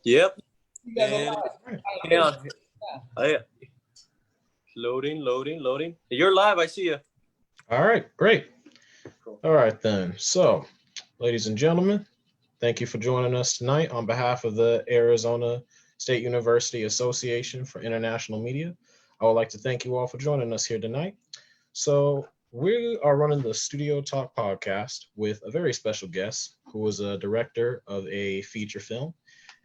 Yep. You guys are And live. hang on. Oh, yeah. Loading. You're live. I see you. All right, great. Cool. All right then. So, ladies and gentlemen, thank you for joining us tonight on behalf of the Arizona State University Association for International Media. I would like to thank you all for joining us here tonight. So, we are running the Studio Talk podcast with a very special guest who is a director of a feature film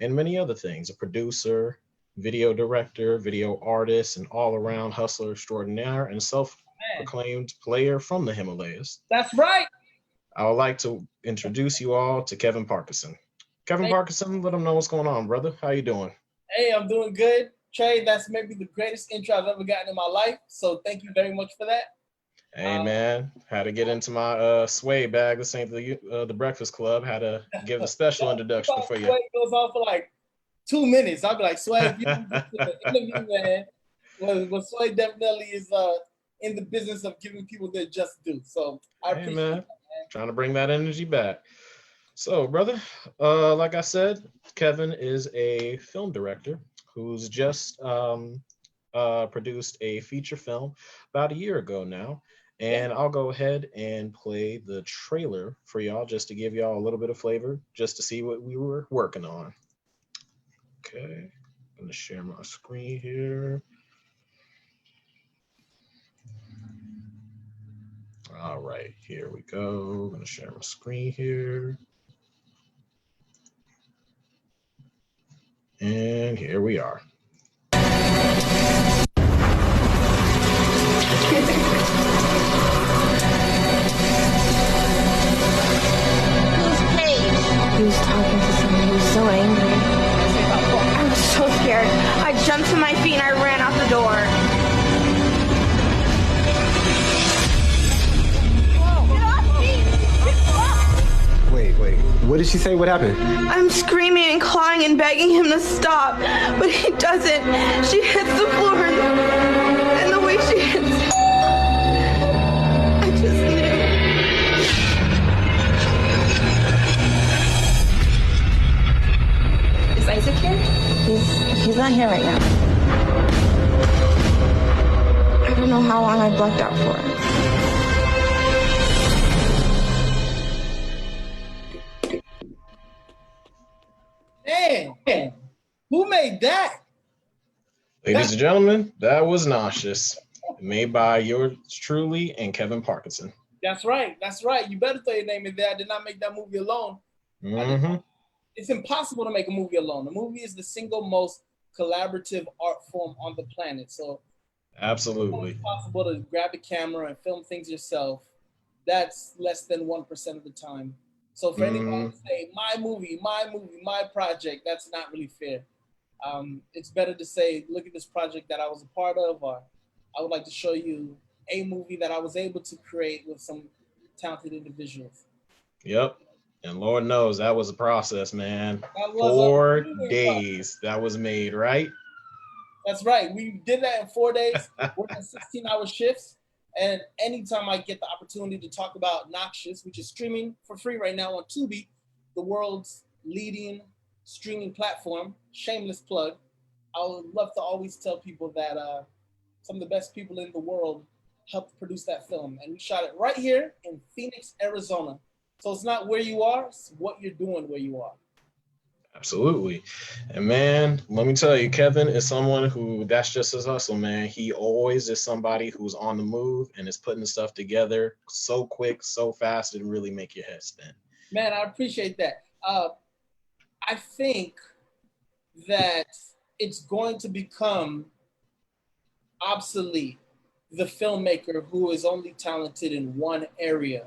and many other things, a producer, video director, video artist, and all-around hustler extraordinaire and self-proclaimed player from the Himalayas. That's right. I would like to introduce you all to Kevin Parkinson. Kevin Parkinson, let them know what's going on, brother. How you doing? Hey, I'm doing good. Trey, that's maybe the greatest intro I've ever gotten in my life. So thank you very much for that. Hey, man, had to get into my sway bag. This ain't the Breakfast Club. Had to give a special introduction for you. Sway goes on for like 2 minutes. I'll be like, Sway, if you don't get to the interview, man, well, Sway definitely is in the business of giving people their just due. So I appreciate that, man. Trying to bring that energy back. So, brother, like I said, Kevin is a film director who's just produced a feature film about a year ago now. And I'll go ahead and play the trailer for y'all just to give y'all a little bit of flavor, just to see what we were working on. Okay, I'm going to share my screen here. All right, here we go. I'm going to share my screen here. And here we are. He was talking to someone. He was so angry. I was so scared. I jumped to my feet and I ran out the door. Wait. What did she say? What happened? I'm screaming and clawing and begging him to stop, but he doesn't. She hits the floor, and the way she hits, I just knew. Is Isaac here? He's not here right now. I don't know how long I blacked out for. Man, who made that? Ladies and gentlemen, that was Nauseous, made by yours truly and Kevin Parkinson. That's right. You better throw your name in there. I did not make that movie alone. Mm-hmm. It's impossible to make a movie alone. The movie is the single most collaborative art form on the planet. So absolutely, it's possible to grab a camera and film things yourself. That's less than 1% of the time. So for anybody to say, my movie, my project, that's not really fair. It's better to say, look at this project that I was a part of, or I would like to show you a movie that I was able to create with some talented individuals. Yep. And Lord knows that was a process, man. 4 days that was made, right? That's right. We did that in 4 days, working 16-hour shifts. And anytime I get the opportunity to talk about Noxious, which is streaming for free right now on Tubi, the world's leading streaming platform, shameless plug, I would love to always tell people that some of the best people in the world helped produce that film. And we shot it right here in Phoenix, Arizona. So it's not where you are, it's what you're doing where you are. Absolutely. And man, let me tell you, Kevin is someone who, that's just his hustle, man. He always is somebody who's on the move and is putting the stuff together so quick, so fast, it really make your head spin. Man, I appreciate that. I think that it's going to become obsolete, the filmmaker who is only talented in one area.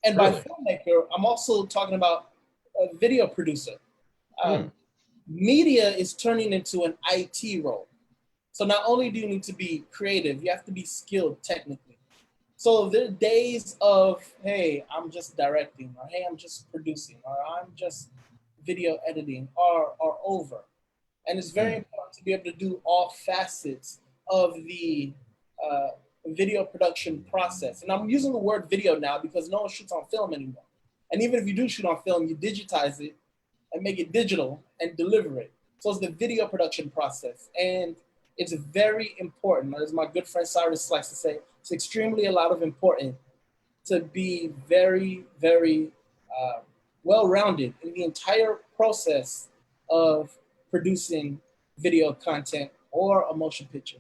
And by filmmaker, I'm also talking about a video producer. Media is turning into an IT role. So not only do you need to be creative, you have to be skilled technically. So the days of, hey, I'm just directing, or hey, I'm just producing, or I'm just video editing are over. And it's very important to be able to do all facets of the video production process. And I'm using the word video now because no one shoots on film anymore. And even if you do shoot on film, you digitize it and make it digital and deliver it. So it's the video production process. And it's very important. As my good friend Cyrus likes to say, it's extremely a lot of important to be very, very well-rounded in the entire process of producing video content or a motion picture.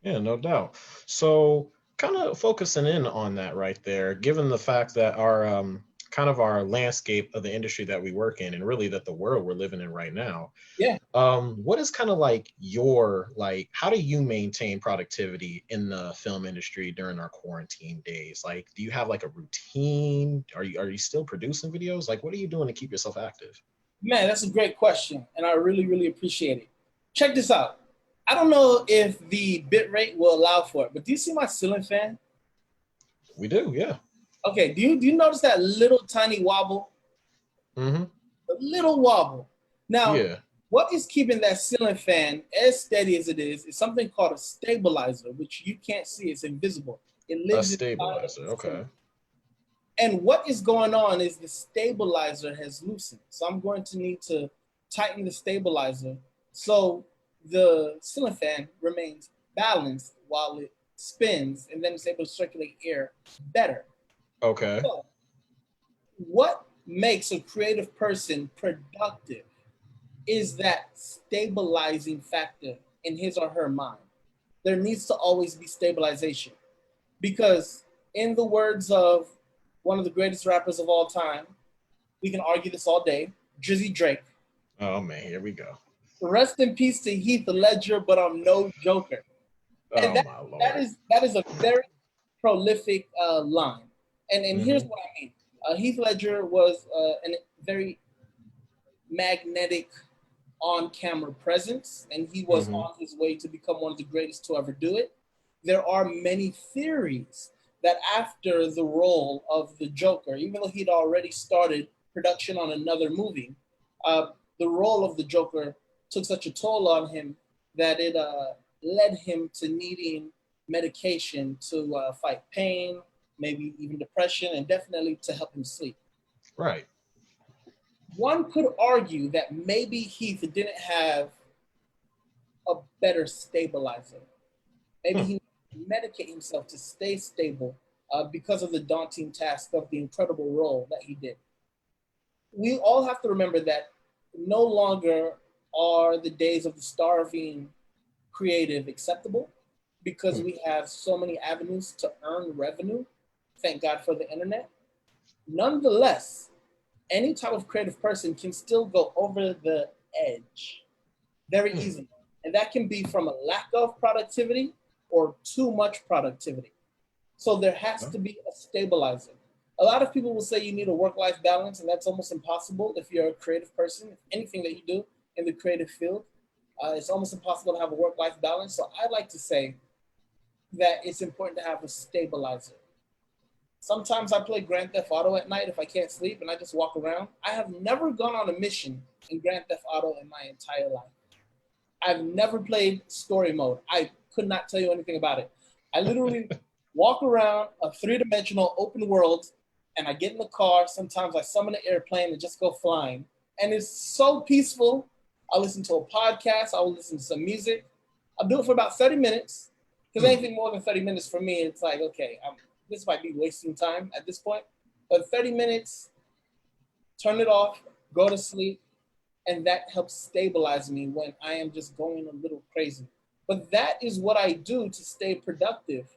Yeah, no doubt. So, kind of focusing in on that right there, given the fact that our kind of our landscape of the industry that we work in, and really that the world we're living in right now. Yeah. What is kind of like your how do you maintain productivity in the film industry during our quarantine days? Like, do you have like a routine? Are you still producing videos? Like, what are you doing to keep yourself active? Man, that's a great question, and I really, really appreciate it. Check this out. I don't know if the bit rate will allow for it, but do you see my ceiling fan? We do, yeah. Okay, do you notice that little tiny wobble? Mm-hmm. A little wobble. Now, Yeah. what is keeping that ceiling fan as steady as it is something called a stabilizer, which you can't see. It's invisible. It A lives stabilizer, inside of the okay. ceiling. And what is going on is the stabilizer has loosened. So I'm going to need to tighten the stabilizer so the ceiling fan remains balanced while it spins, and then it's able to circulate air better. Okay. So what makes a creative person productive is that stabilizing factor in his or her mind. There needs to always be stabilization, because in the words of one of the greatest rappers of all time, we can argue this all day, Drizzy Drake. Oh man, here we go. Rest in peace to Heath Ledger, but I'm no joker. And Oh my lord. that is a very prolific line. And here's what I mean. Heath Ledger was a very magnetic on-camera presence, and he was on his way to become one of the greatest to ever do it. There are many theories that after the role of the Joker, even though he'd already started production on another movie, the role of the Joker took such a toll on him that it led him to needing medication to fight pain, maybe even depression, and definitely to help him sleep. Right. One could argue that maybe Heath didn't have a better stabilizer. Maybe he medicate himself to stay stable because of the daunting task of the incredible role that he did. We all have to remember that no longer are the days of the starving creative acceptable, because we have so many avenues to earn revenue. Thank God for the internet. Nonetheless, any type of creative person can still go over the edge very easily. And that can be from a lack of productivity or too much productivity. So there has to be a stabilizer. A lot of people will say you need a work-life balance, and that's almost impossible if you're a creative person. Anything that you do in the creative field, it's almost impossible to have a work-life balance. So I'd like to say that it's important to have a stabilizer. Sometimes I play Grand Theft Auto at night if I can't sleep, and I just walk around. I have never gone on a mission in Grand Theft Auto in my entire life. I've never played story mode. I could not tell you anything about it. I literally walk around a three-dimensional open world, and I get in the car. Sometimes I summon an airplane and just go flying. And it's so peaceful. I'll listen to a podcast. I'll listen to some music. I'll do it for about 30 minutes, because anything more than 30 minutes for me, it's like, okay, this might be wasting time at this point. But 30 minutes, turn it off, go to sleep, and that helps stabilize me when I am just going a little crazy. But that is what I do to stay productive.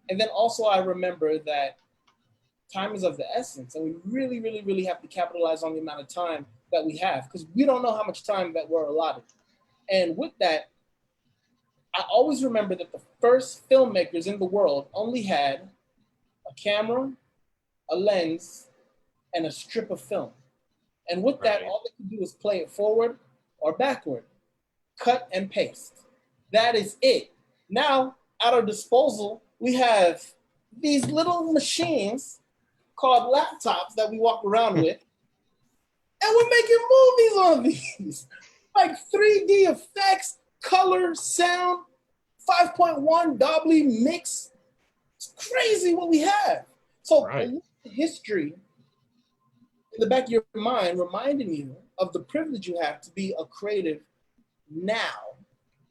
And then also I remember that time is of the essence, and we really, really, really have to capitalize on the amount of time that we have, because we don't know how much time that we're allotted. And with that, I always remember that the first filmmakers in the world only had a camera, a lens, and a strip of film. And with that, all they could do is play it forward or backward, cut and paste. That is it. Now, at our disposal, we have these little machines called laptops that we walk around with, and we're making movies on these. Like 3D effects, color, sound, 5.1 Dolby mix. It's crazy what we have. So history in the back of your mind reminding you of the privilege you have to be a creative now.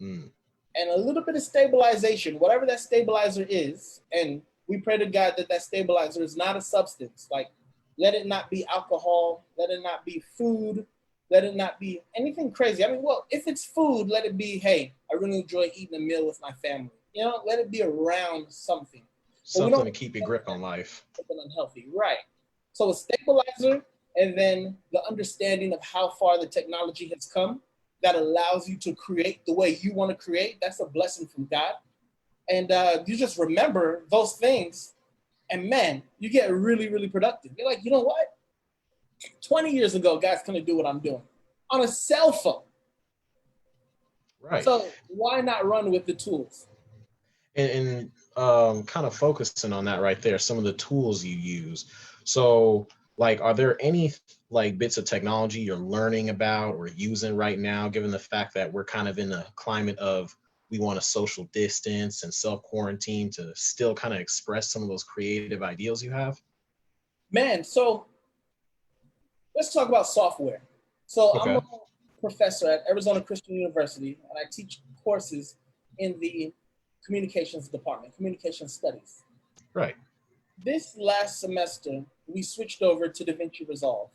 Mm. And a little bit of stabilization, whatever that stabilizer is, and we pray to God that that stabilizer is not a substance. Like, let it not be alcohol, let it not be food, let it not be anything crazy. I mean, well, if it's food, let it be, hey, I really enjoy eating a meal with my family. You know, let it be around something. Something to keep your grip on life. Something unhealthy, right? So a stabilizer, and then the understanding of how far the technology has come that allows you to create the way you want to create. That's a blessing from God. And you just remember those things, and man, you get really, really productive. You're like, you know what? 20 years ago, guys couldn't do what I'm doing on a cell phone. Right. So why not run with the tools? And kind of focusing on that right there, some of the tools you use. So, like, are there any like bits of technology you're learning about or using right now, given the fact that we're kind of in a climate of we want to social distance and self-quarantine to still kind of express some of those creative ideals you have? Man, so let's talk about software. So Okay. I'm a professor at Arizona Christian University, and I teach courses in the communications department, communication studies. Right. This last semester, we switched over to DaVinci Resolve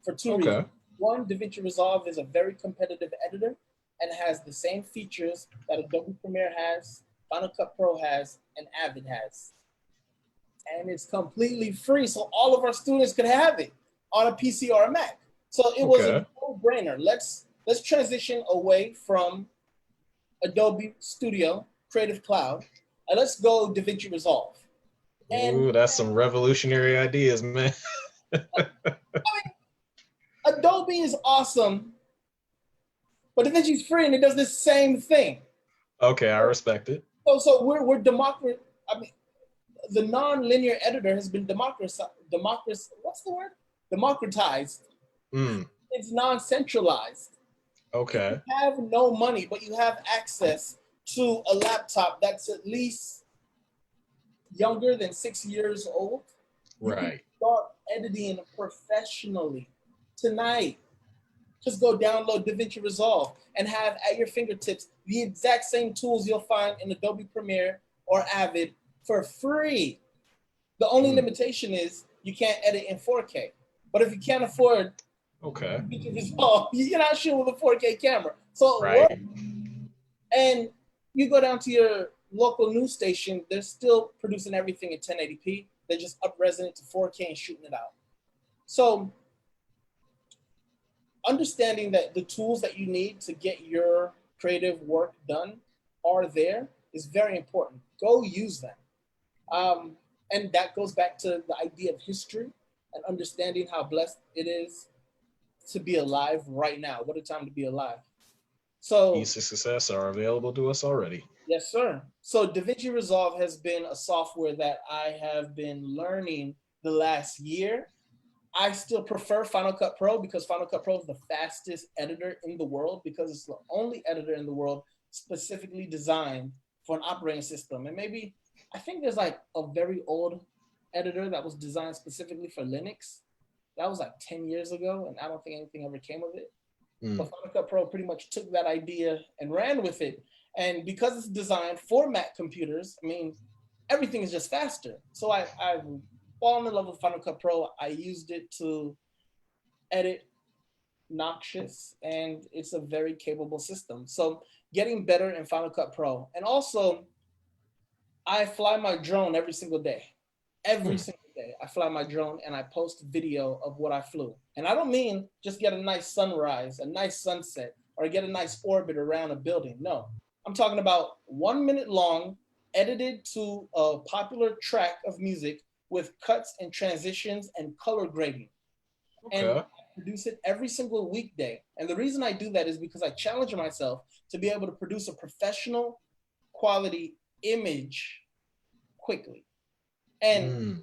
for two reasons. One, DaVinci Resolve is a very competitive editor and has the same features that Adobe Premiere has, Final Cut Pro has, and Avid has. And it's completely free, so all of our students could have it on a PC or a Mac. So it was a no-brainer. Let's transition away from Adobe Studio, Creative Cloud, and let's go DaVinci Resolve. Ooh, that's some revolutionary ideas, man. I mean, Adobe is awesome, but DaVinci's free and it does the same thing. Okay, I respect it. So we're democrat. I mean, the non-linear editor has been democratized. What's the word? Democratized. It's non-centralized. Okay. If you have no money, but you have access to a laptop that's at least younger than 6 years old, right? You can start editing professionally tonight. Just go download DaVinci Resolve and have at your fingertips the exact same tools you'll find in Adobe Premiere or Avid for free. The only limitation is you can't edit in 4K. But if you can't afford DaVinci Resolve, you're not shooting with a 4K camera. So and you go down to your local news station, they're still producing everything in 1080p. They're just up-resing it to 4K and shooting it out. So understanding that the tools that you need to get your creative work done are there is very important. Go use them. And that goes back to the idea of history and understanding how blessed it is to be alive right now. What a time to be alive. So keys to success are available to us already. Yes, sir. So DaVinci Resolve has been a software that I have been learning the last year. I still prefer Final Cut Pro because Final Cut Pro is the fastest editor in the world because it's the only editor in the world specifically designed for an operating system. And maybe, I think there's like a very old editor that was designed specifically for Linux. That was like 10 years ago, and I don't think anything ever came of it. But Final Cut Pro pretty much took that idea and ran with it. And because it's designed for Mac computers, I mean, everything is just faster. So I've fallen in love with Final Cut Pro. I used it to edit Noxious, and it's a very capable system. So getting better in Final Cut Pro. And also, I fly my drone every single day. Every single day, I fly my drone and I post video of what I flew. And I don't mean just get a nice sunrise, a nice sunset, or get a nice orbit around a building. No, I'm talking about 1 minute long, edited to a popular track of music with cuts and transitions and color grading. And I produce it every single weekday. And the reason I do that is because I challenge myself to be able to produce a professional quality image quickly. And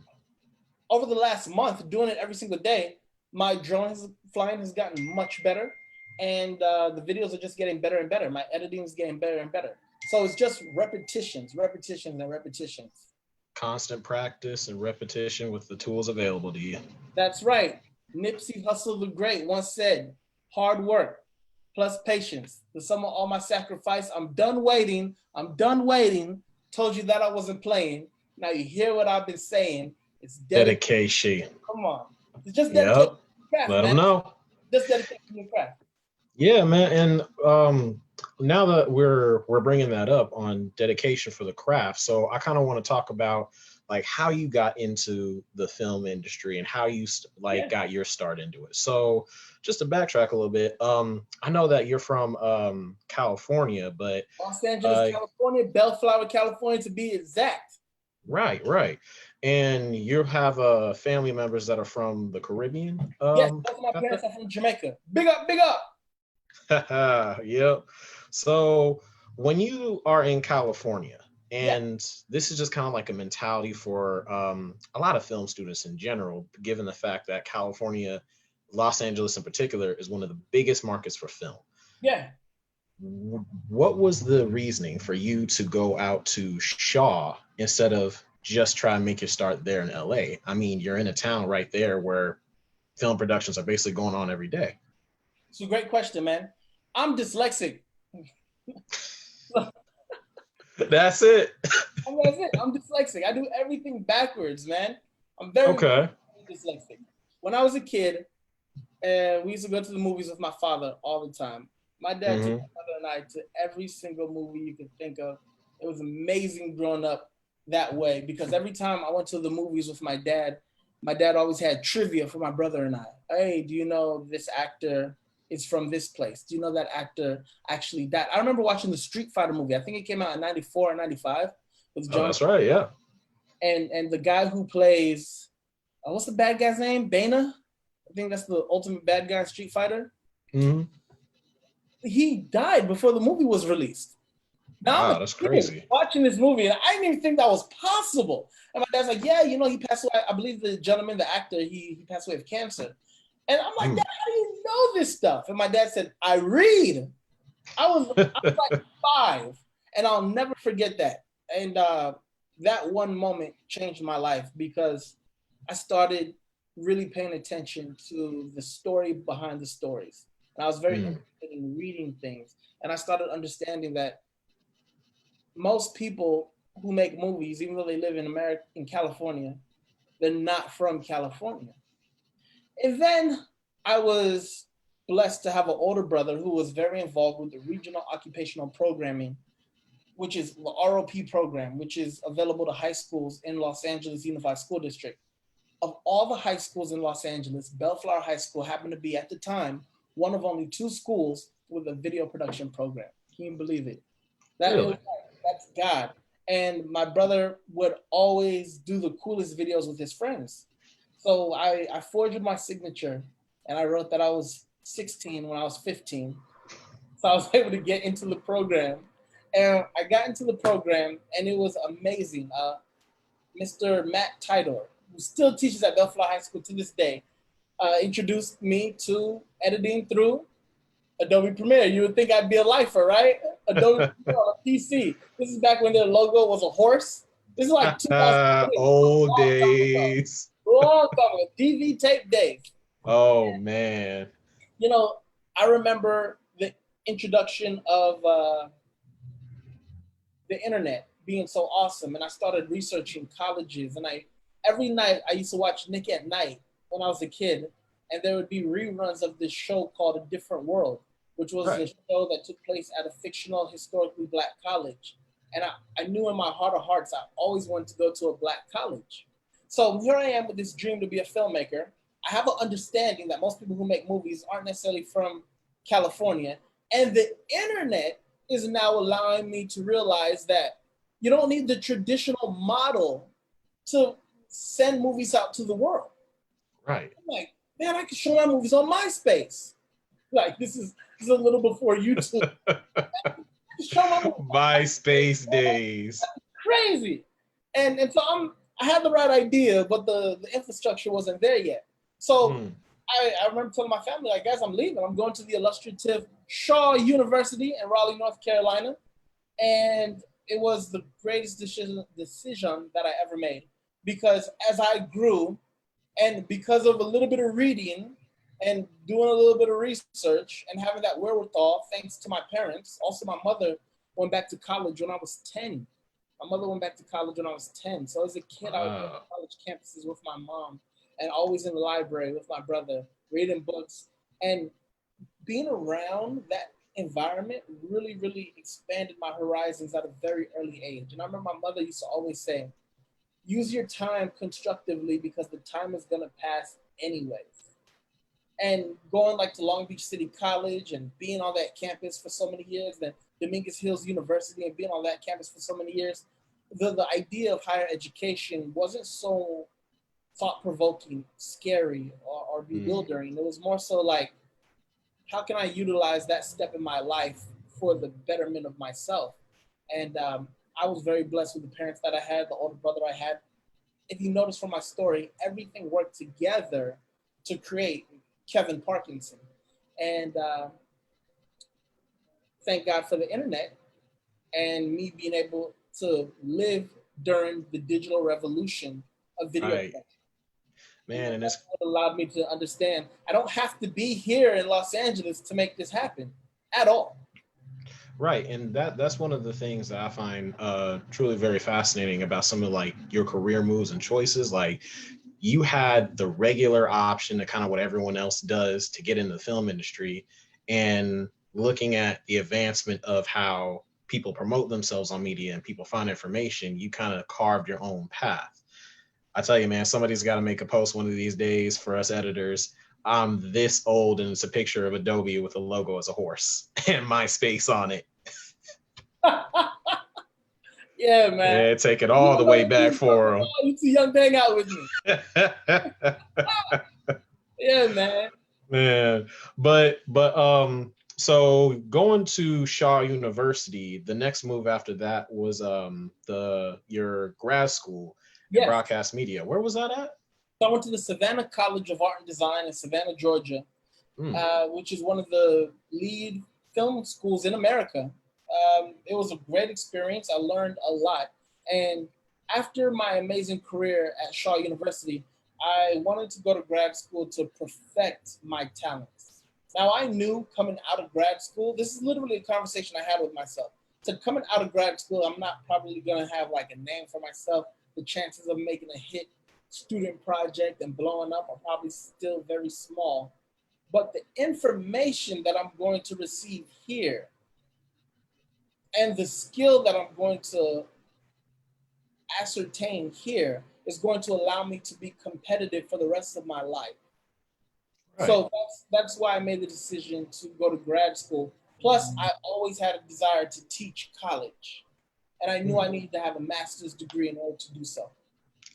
over the last month, doing it every single day, my drone flying has gotten much better. And the videos are just getting better and better. My editing is getting better and better. So it's just repetitions. Constant practice and repetition with the tools available to you. That's right. Nipsey Hussle the Great once said, hard work, plus patience. The sum of all my sacrifice. I'm done waiting. I'm done waiting. Told you that I wasn't playing. Now you hear what I've been saying. It's Dedication. Come on. It's just dedication Yep. to the craft, Let man. them know. Just dedication to the craft. Yeah, man. And now that we're bringing that up on dedication for the craft, so I kind of want to talk about like how you got into the film industry and how you got your start into it. So just to backtrack a little bit, I know that you're from California, but Los Angeles, California, Bellflower, California, to be exact. Right. And you have family members that are from the Caribbean? Yes, both of my parents are from Jamaica. Big up, big up. Yep. So when you are in California, and this is just kind of like a mentality for a lot of film students in general, given the fact that California, Los Angeles in particular, is one of the biggest markets for film. Yeah. What was the reasoning for you to go out to Shaw instead of just try and make your start there in LA? I mean, you're in a town right there where film productions are basically going on every day. It's a great question, man. I'm dyslexic. That's it. That's it. I'm dyslexic. I do everything backwards, man. I'm very dyslexic. When I was a kid, we used to go to the movies with my father all the time. My dad took my mother and I to every single movie you could think of. It was amazing growing up that way because every time I went to the movies with my dad always had trivia for my brother and I. Hey, do you know this actor is from this place? Do you know that actor actually died? I remember watching the Street Fighter movie. I think it came out in 94 or 95. With John. Oh, that's right, yeah. And the guy who plays, what's the bad guy's name? Bana? I think that's the ultimate bad guy in Street Fighter. Mm-hmm. He died before the movie was released. Now wow, that's crazy. Watching this movie, and I didn't even think that was possible. And my dad's like, yeah, you know, he passed away. I believe the gentleman, the actor, he passed away of cancer. And I'm like, Dad, how do you know this stuff? And my dad said, I read. I was like 5, and I'll never forget that. And that one moment changed my life because I started really paying attention to the story behind the stories. And I was very interested in reading things. And I started understanding that most people who make movies, even though they live in America, in California, they're not from California. And then I was blessed to have an older brother who was very involved with the regional occupational programming, which is the ROP program, which is available to high schools in Los Angeles Unified School District. Of all the high schools in Los Angeles, Bellflower High School happened to be, at the time, one of only 2 schools with a video production program. Can you believe it? That's God. And my brother would always do the coolest videos with his friends. So I forged my signature and I wrote that I was 16 when I was 15. So I was able to get into the program. And I got into the program and it was amazing. Mr. Matt Tidor, who still teaches at Bellflower High School to this day, introduced me to editing through Adobe Premiere. You would think I'd be a lifer, right? Adobe Premiere on a PC. This is back when their logo was a horse. This is like 2000. Old days. Long time ago. DV tape days. Oh, man. You know, I remember the introduction of the internet being so awesome. And I started researching colleges. And every night I used to watch Nick at Night when I was a kid. And there would be reruns of this show called A Different World, which was a show that took place at a fictional, historically Black college. And I knew in my heart of hearts, I always wanted to go to a Black college. So here I am with this dream to be a filmmaker. I have an understanding that most people who make movies aren't necessarily from California. And the internet is now allowing me to realize that you don't need the traditional model to send movies out to the world. Right. I'm like, man, I can show my movies on MySpace. Like, this is a little before YouTube. MySpace days. That's crazy. And so I had the right idea, but the infrastructure wasn't there yet. So I remember telling my family, like, guys, I'm leaving. I'm going to the illustrative Shaw University in Raleigh, North Carolina. And it was the greatest decision that I ever made. Because as I grew, and because of a little bit of reading And doing a little bit of research and having that wherewithal, thanks to my parents. Also, my mother went back to college when I was 10. My mother went back to college when I was 10. So as a kid, I was on college campuses with my mom and always in the library with my brother, reading books. And being around that environment really, really expanded my horizons at a very early age. And I remember my mother used to always say, use your time constructively because the time is going to pass anyways. And going like to Long Beach City College and being on that campus for so many years, then Dominguez Hills University and being on that campus for so many years, the idea of higher education wasn't so thought-provoking, scary, or bewildering. It was more so like, how can I utilize that step in my life for the betterment of myself? And I was very blessed with the parents that I had, the older brother I had. If you notice from my story, everything worked together to create Kevin Parkinson. And thank God for the internet and me being able to live during the digital revolution of video. Right. Man, and that's what allowed me to understand I don't have to be here in Los Angeles to make this happen at all. Right, and that's one of the things that I find truly very fascinating about some of like your career moves and choices. Like, you had the regular option to kind of what everyone else does to get into the film industry, and looking at the advancement of how people promote themselves on media and people find information, you kind of carved your own path. I tell you, man, somebody's got to make a post one of these days for us editors. I'm this old, and it's a picture of Adobe with a logo as a horse and my space on it. Yeah, man. Yeah, take it all the way back for them. You too young to hang out with me. Yeah, man. Man, but so going to Shaw University, the next move after that was your grad school in broadcast media. Where was that at? So I went to the Savannah College of Art and Design in Savannah, Georgia, which is one of the lead film schools in America. It was a great experience. I learned a lot. And after my amazing career at Shaw University, I wanted to go to grad school to perfect my talents. Now, I knew coming out of grad school, this is literally a conversation I had with myself. So coming out of grad school, I'm not probably going to have like a name for myself. The chances of making a hit student project and blowing up are probably still very small. But the information that I'm going to receive here and the skill that I'm going to ascertain here is going to allow me to be competitive for the rest of my life. Right. So that's why I made the decision to go to grad school. Plus, I always had a desire to teach college. And I knew I needed to have a master's degree in order to do so.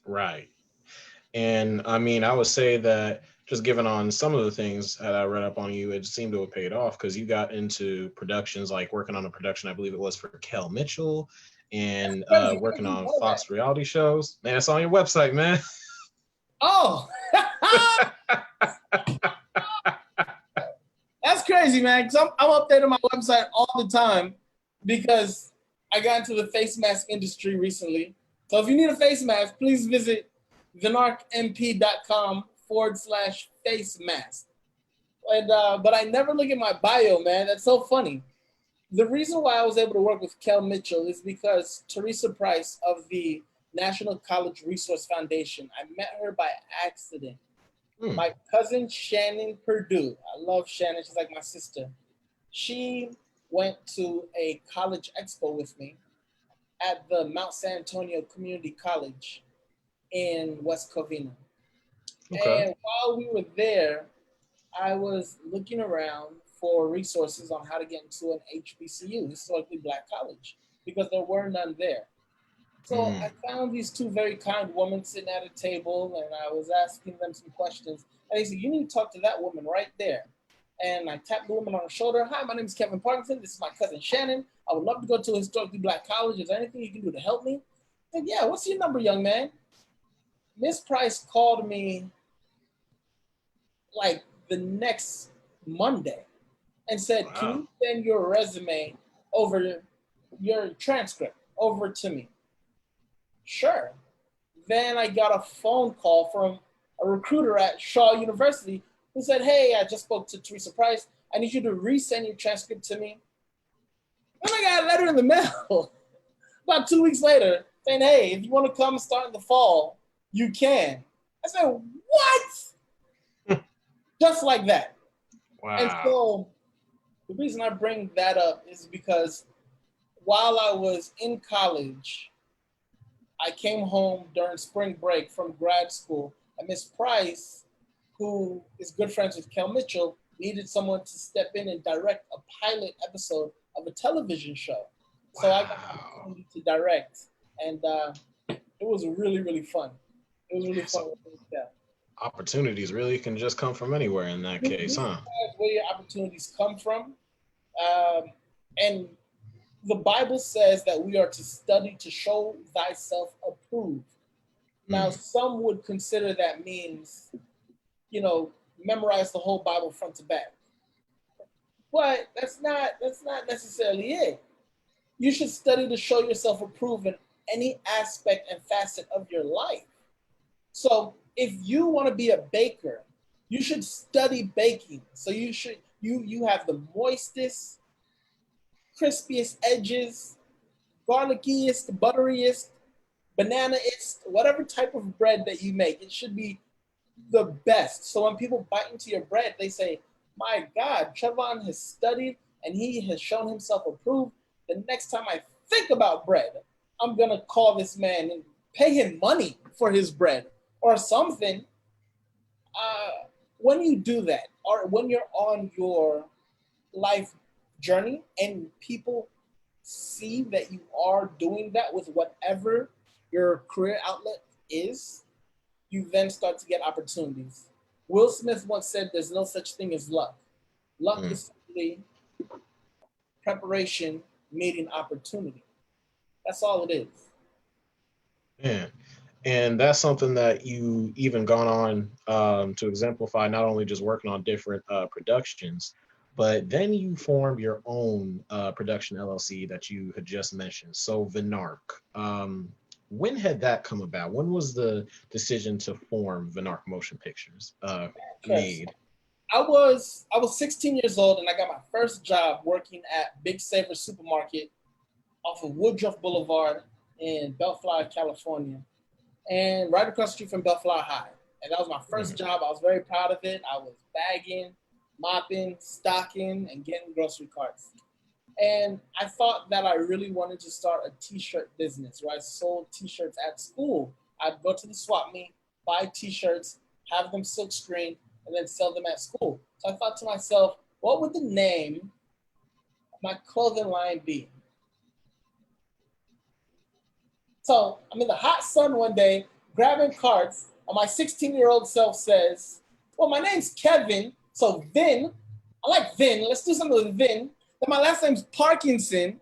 Right. And I mean, I would say that just given on some of the things that I read up on you, it seemed to have paid off because you got into productions, like working on a production, I believe it was for Kel Mitchell, and working on Fox reality shows. Man, it's on your website, man. Oh, that's crazy, man. Because I'm updating my website all the time because I got into the face mask industry recently. So if you need a face mask, please visit thenarcmp.com/face mask. And but I never look at my bio, man. That's so funny. The reason why I was able to work with Kel Mitchell is because Teresa Price of the National College Resource Foundation, I met her by accident. My cousin Shannon Purdue, I love Shannon, she's like my sister. She went to a college expo with me at the Mount San Antonio Community College in West Covina. Okay. And while we were there, I was looking around for resources on how to get into an HBCU, historically Black college, because there were none there. So I found these two very kind women sitting at a table, and I was asking them some questions. And they said, you need to talk to that woman right there. And I tapped the woman on her shoulder. Hi, my name is Kevin Parkinson. This is my cousin Shannon. I would love to go to a historically Black college. Is there anything you can do to help me? I said, yeah, what's your number, young man? Miss Price called me like the next Monday and said, wow, can you send your resume over, your transcript over to me? Sure. Then I got a phone call from a recruiter at Shaw University who said, hey, I just spoke to Teresa Price. I need you to resend your transcript to me. Then I got a letter in the mail about 2 weeks later saying, hey, if you want to come start in the fall, you can. I said, what? Just like that. Wow. And so the reason I bring that up is because while I was in college, I came home during spring break from grad school, and Miss Price, who is good friends with Kel Mitchell, needed someone to step in and direct a pilot episode of a television show. So I got the opportunity to direct, and it was really, really fun. It was really fun. Yeah. Opportunities really can just come from anywhere in that case, huh? Where your opportunities come from. And the Bible says that we are to study to show thyself approved. Now, some would consider that means, memorize the whole Bible front to back. But that's not necessarily it. You should study to show yourself approved in any aspect and facet of your life. So if you want to be a baker, you should study baking. So you have the moistest, crispiest edges, garlickiest, butteriest, banana-ist, whatever type of bread that you make, it should be the best. So when people bite into your bread, they say, my God, Trevon has studied and he has shown himself approved. The next time I think about bread, I'm going to call this man and pay him money for his bread or something. When you do that, or when you're on your life journey and people see that you are doing that with whatever your career outlet is, you then start to get opportunities. Will Smith once said there's no such thing as luck. Luck is simply preparation meeting opportunity. That's all it is. Yeah. And that's something that you even gone on to exemplify, not only just working on different productions, but then you formed your own production LLC that you had just mentioned. So Vinark, when had that come about? When was the decision to form Vinark Motion Pictures made? I was 16 years old and I got my first job working at Big Saver Supermarket off of Woodruff Boulevard in Bellflower, California, and right across the street from Bellflower High. And that was my first job. I was very proud of it. I was bagging, mopping, stocking, and getting grocery carts. And I thought that I really wanted to start a t-shirt business where I sold t-shirts at school. I'd go to the swap meet, buy t-shirts, have them silk screened, and then sell them at school. So I thought to myself, what would the name of my clothing line be? So I'm in the hot sun one day, grabbing carts, and my 16-year-old self says, well, my name's Kevin, so Vin, I like Vin, let's do something with Vin. Then my last name's Parkinson,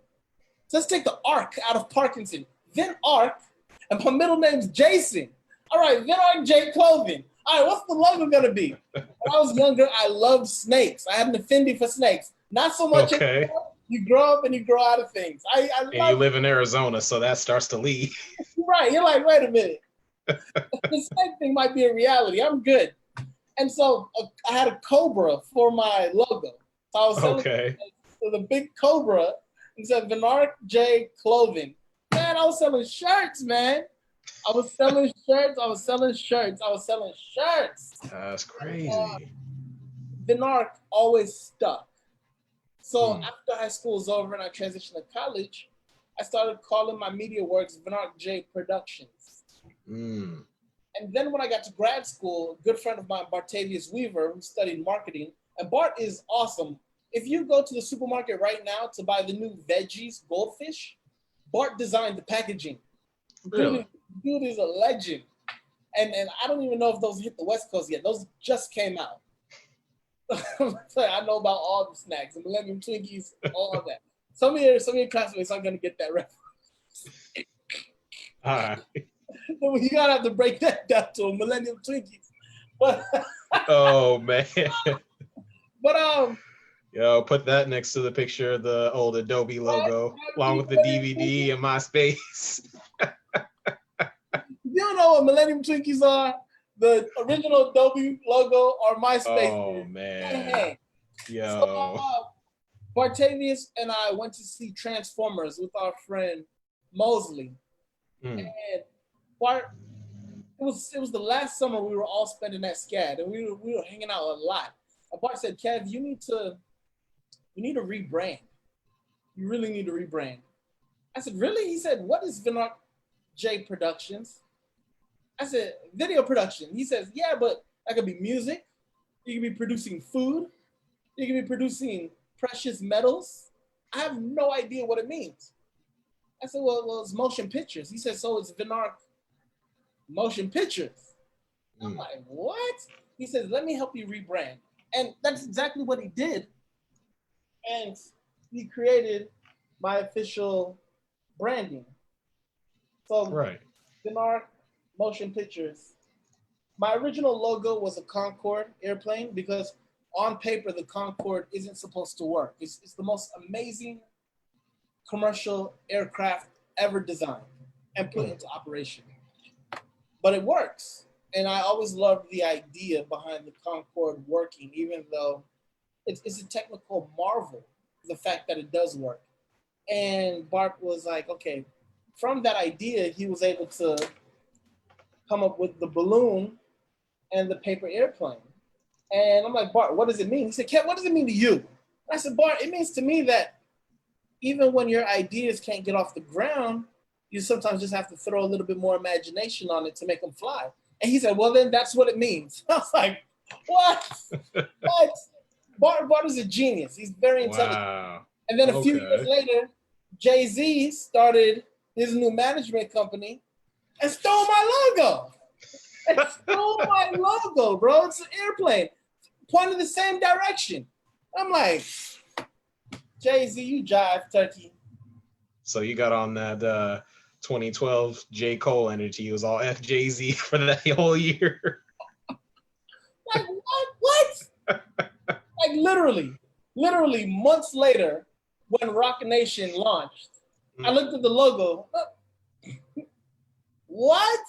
so let's take the Ark out of Parkinson. Vin Ark, and my middle name's Jason. All right, Vin Ark J Clothing. All right, what's the logo gonna be? When I was younger, I loved snakes. I had an affinity for snakes. Not so much anymore. You grow up and you grow out of things. And you live in Arizona, so that starts to lead. Right, you're like, wait a minute. The snake thing might be a reality. I'm good. And so I had a cobra for my logo. So I was selling the big cobra and said Vinark J Clothing. Man, I was selling shirts, man. I was selling shirts. That's crazy. Vinark always stuck. So after high school was over and I transitioned to college, I started calling my media works Vinark J Productions. And then when I got to grad school, a good friend of mine, Bartavius Weaver, who studied marketing, and Bart is awesome. If you go to the supermarket right now to buy the new veggies, goldfish, Bart designed the packaging. Really? Dude is a legend. And I don't even know if those hit the West Coast yet. Those just came out. I know about all the snacks, the Millennium Twinkies, all of that. Some of your classmates aren't gonna get that reference. All right. You gotta have to break that down to a Millennium Twinkies. But oh man. But Yo, put that next to the picture of the old Adobe logo, along with the DVD and MySpace. You don't know what Millennium Twinkies are? the original Adobe logo or MySpace. Oh did. man. Hey. Yo. So, Bartavius and I went to see Transformers with our friend Mosley. Mm. And Bart, it was the last summer we were all spending at SCAD, and we were hanging out a lot. And Bart said, "Kev, you need to rebrand. You really need to rebrand." I said, "Really?" He said, "What is Vinark J Productions?" I said, "Video production." He says, "Yeah, but that could be music. You could be producing food. You could be producing precious metals. I have no idea what it means." I said, well, it's motion pictures. He said, "So it's Vinark Motion Pictures." I'm like, "What?" He says, "Let me help you rebrand." And that's exactly what he did. And he created my official branding. So Right. Vinark Motion Pictures. My original logo was a Concorde airplane because on paper, the Concorde isn't supposed to work. It's the most amazing commercial aircraft ever designed and put into operation. But it works. And I always loved the idea behind the Concorde working, even though it's a technical marvel, the fact that it does work. And Bart was like, okay, from that idea, he was able to come up with the balloon and the paper airplane. And I'm like, "Bart, what does it mean?" He said, "Kev, what does it mean to you?" I said, "Bart, it means to me that even when your ideas can't get off the ground, you sometimes just have to throw a little bit more imagination on it to make them fly." And he said, "Well, then that's what it means." I was like, "What?" What? Bart is a genius. He's very intelligent. Wow. And then a few years later, Jay-Z started his new management company and stole my logo. And stole my logo, bro. It's an airplane pointing the same direction. I'm like, "Jay-Z, you jive, turkey." So you got on that 2012 J. Cole energy. It was all FJZ for that whole year. Like, what? Like, literally months later, when Rock Nation launched, I looked at the logo. What?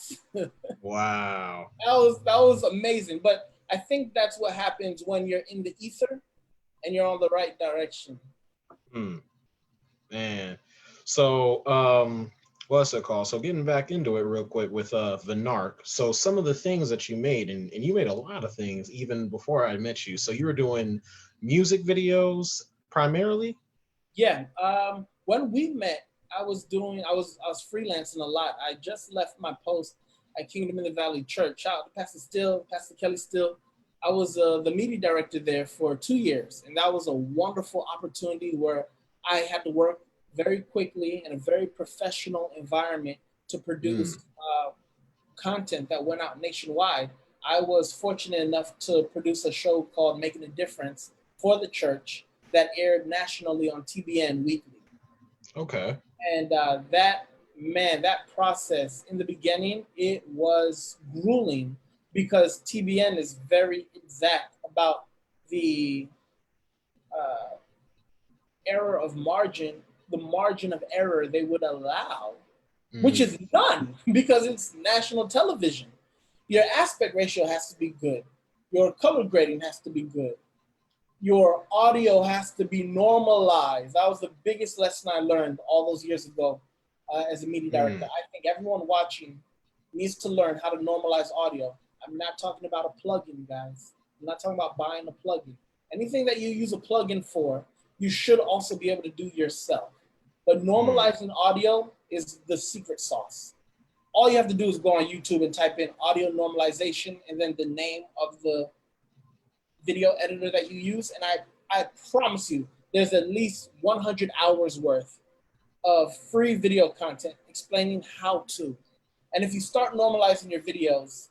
Wow. That was amazing. But I think that's what happens when you're in the ether and you're on the right direction. Man. So what's it called? So getting back into it real quick with Vinark. So some of the things that you made, and you made a lot of things even before I met you. So you were doing music videos primarily? Yeah. When we met, I was freelancing a lot. I just left my post at Kingdom in the Valley Church. Shout out to Pastor Kelly Still. I was the media director there for 2 years, and that was a wonderful opportunity where I had to work very quickly in a very professional environment to produce content that went out nationwide. I was fortunate enough to produce a show called Making a Difference for the church that aired nationally on TBN weekly. Okay. And that process in the beginning, it was grueling because TBN is very exact about the error of margin, the margin of error they would allow, which is none because it's national television. Your aspect ratio has to be good. Your color grading has to be good. Your audio has to be normalized. That was the biggest lesson I learned all those years ago as a media director. I think everyone watching needs to learn how to normalize audio. I'm not talking about a plugin, guys. I'm not talking about buying a plugin. Anything that you use a plugin for, you should also be able to do yourself. But normalizing audio is the secret sauce. All you have to do is go on YouTube and type in audio normalization and then the name of the video editor that you use. And I promise you, there's at least 100 hours worth of free video content explaining how to. And if you start normalizing your videos,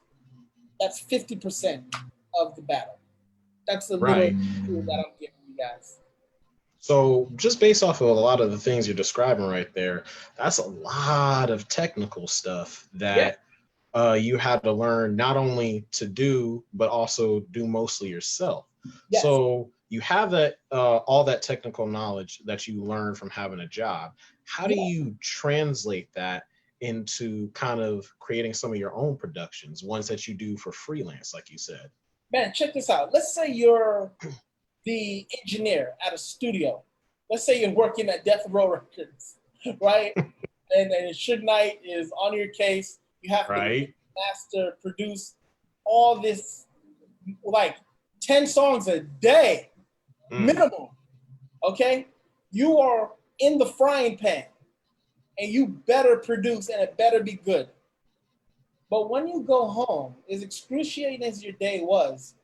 that's 50% of the battle. That's the little tool that I'm giving you guys. So just based off of a lot of the things you're describing right there, that's a lot of technical stuff that you had to learn not only to do, but also do mostly yourself. Yes. So you have that all that technical knowledge that you learn from having a job. How do you translate that into kind of creating some of your own productions, ones that you do for freelance, like you said? Man, check this out. Let's say you're the engineer at a studio. Let's say you're working at Death Row Records, right? and Suge Knight is on your case. You have to master, produce all this, like 10 songs a day, minimum. Okay? You are in the frying pan, and you better produce, and it better be good. But when you go home, as excruciating as your day was,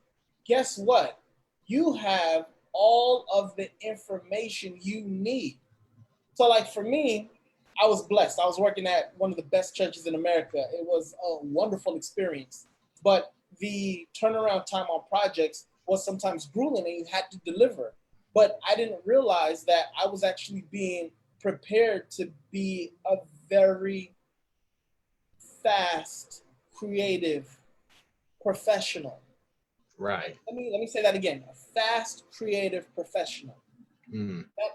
guess what? You have all of the information you need. So like for me, I was blessed. I was working at one of the best churches in America. It was a wonderful experience. But the turnaround time on projects was sometimes grueling, and you had to deliver. But I didn't realize that I was actually being prepared to be a very fast, creative professional. Right. Let me say that again. A fast, creative professional.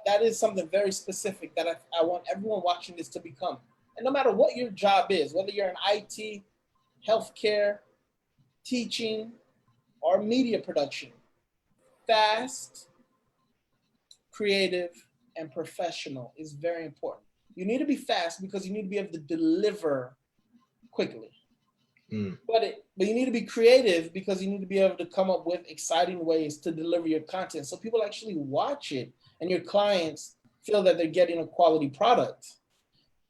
That is something very specific that I want everyone watching this to become. And no matter what your job is, whether you're in IT, healthcare, teaching, or media production, fast, creative, and professional is very important. You need to be fast because you need to be able to deliver quickly. But you need to be creative because you need to be able to come up with exciting ways to deliver your content so people actually watch it and your clients feel that they're getting a quality product.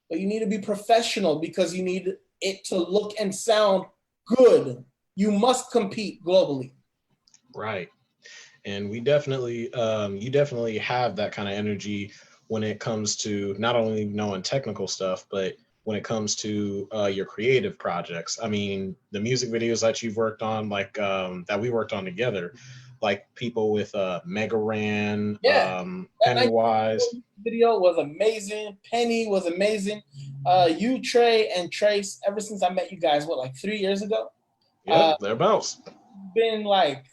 But you need to be professional because you need it to look and sound good. You must compete globally. Right. And we definitely, you definitely have that kind of energy when it comes to not only knowing technical stuff, but when it comes to your creative projects. I mean, the music videos that you've worked on, like that we worked on together, like people with Mega Ran, Pennywise. Video was amazing. Penny was amazing. You, Trey, and Trace, ever since I met you guys, like 3 years ago? Yeah, thereabouts. Been like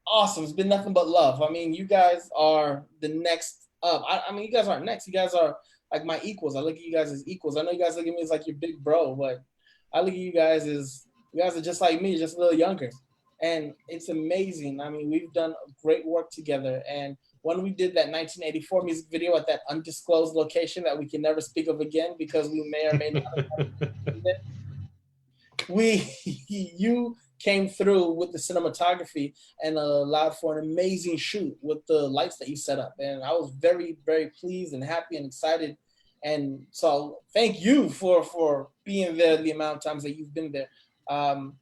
awesome. It's been nothing but love. I mean, you guys are the next up. I mean, you guys aren't next. You guys are like my equals. I look at you guys as equals. I know you guys look at me as like your big bro, but I look at you guys as you guys are just like me, just a little younger. And it's amazing. I mean, we've done great work together. And when we did that 1984 music video at that undisclosed location that we can never speak of again because we may or may not you came through with the cinematography and allowed for an amazing shoot with the lights that you set up. And I was very, very pleased and happy and excited. And so thank you for being there the amount of times that you've been there. I'm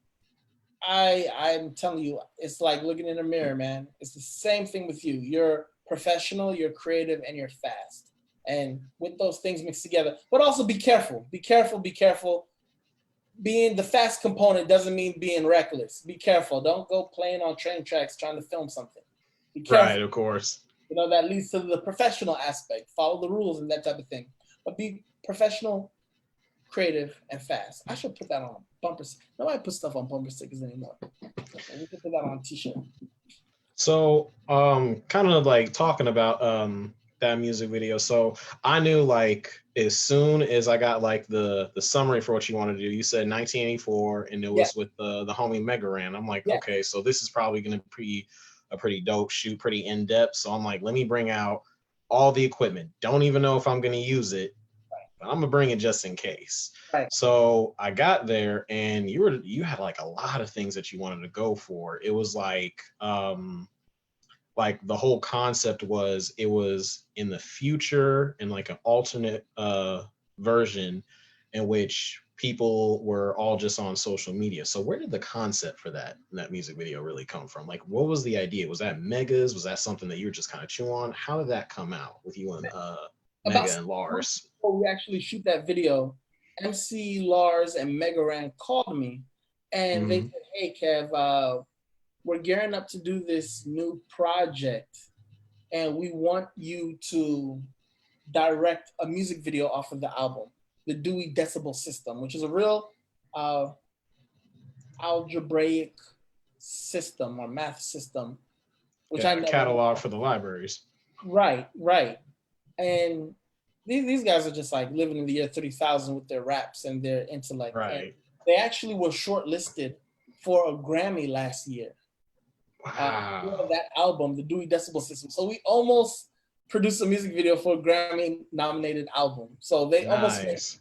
telling you, it's like looking in a mirror, man. It's the same thing with you. You're professional, you're creative, and you're fast. And with those things mixed together, but also be careful. Be careful, be careful. Being the fast component doesn't mean being reckless. Be careful. Don't go playing on train tracks trying to film something. Be careful. Right, of course. You know, that leads to the professional aspect. Follow the rules and that type of thing. But be professional, creative, and fast. I should put that on bumper stickers. Nobody puts stuff on bumper stickers anymore. We can put that on a t-shirt. So, kind of like talking about that music video. So I knew like as soon as I got like the summary for what you wanted to do, you said 1984 and it was with the homie Mega Ran. I'm like, okay, so this is probably going to be a pretty dope shoot, pretty in-depth. So I'm like, let me bring out all the equipment. Don't even know if I'm going to use it, but I'm gonna bring it just in case. Right. So I got there and you had like a lot of things that you wanted to go for. It was like the whole concept was it was in the future in like an alternate version in which people were all just on social media. So where did the concept for that music video really come from? Like, what was the idea? Was that Megas? Was that something that you were just kind of chew on? How did that come out with you and Mega and Lars? Before we actually shoot that video, MC Lars and Mega Ran called me and they said, hey, Kev, we're gearing up to do this new project and we want you to direct a music video off of the album, the Dewey Decibel System, which is a real algebraic system or math system, which I never catalog for the libraries. Right. And these guys are just like living in the year 3000 with their raps and their intellect. Right. And they actually were shortlisted for a Grammy last year. Wow. That album, the Dewey Decimal System. So we almost produced a music video for a Grammy-nominated album. So they almost made it.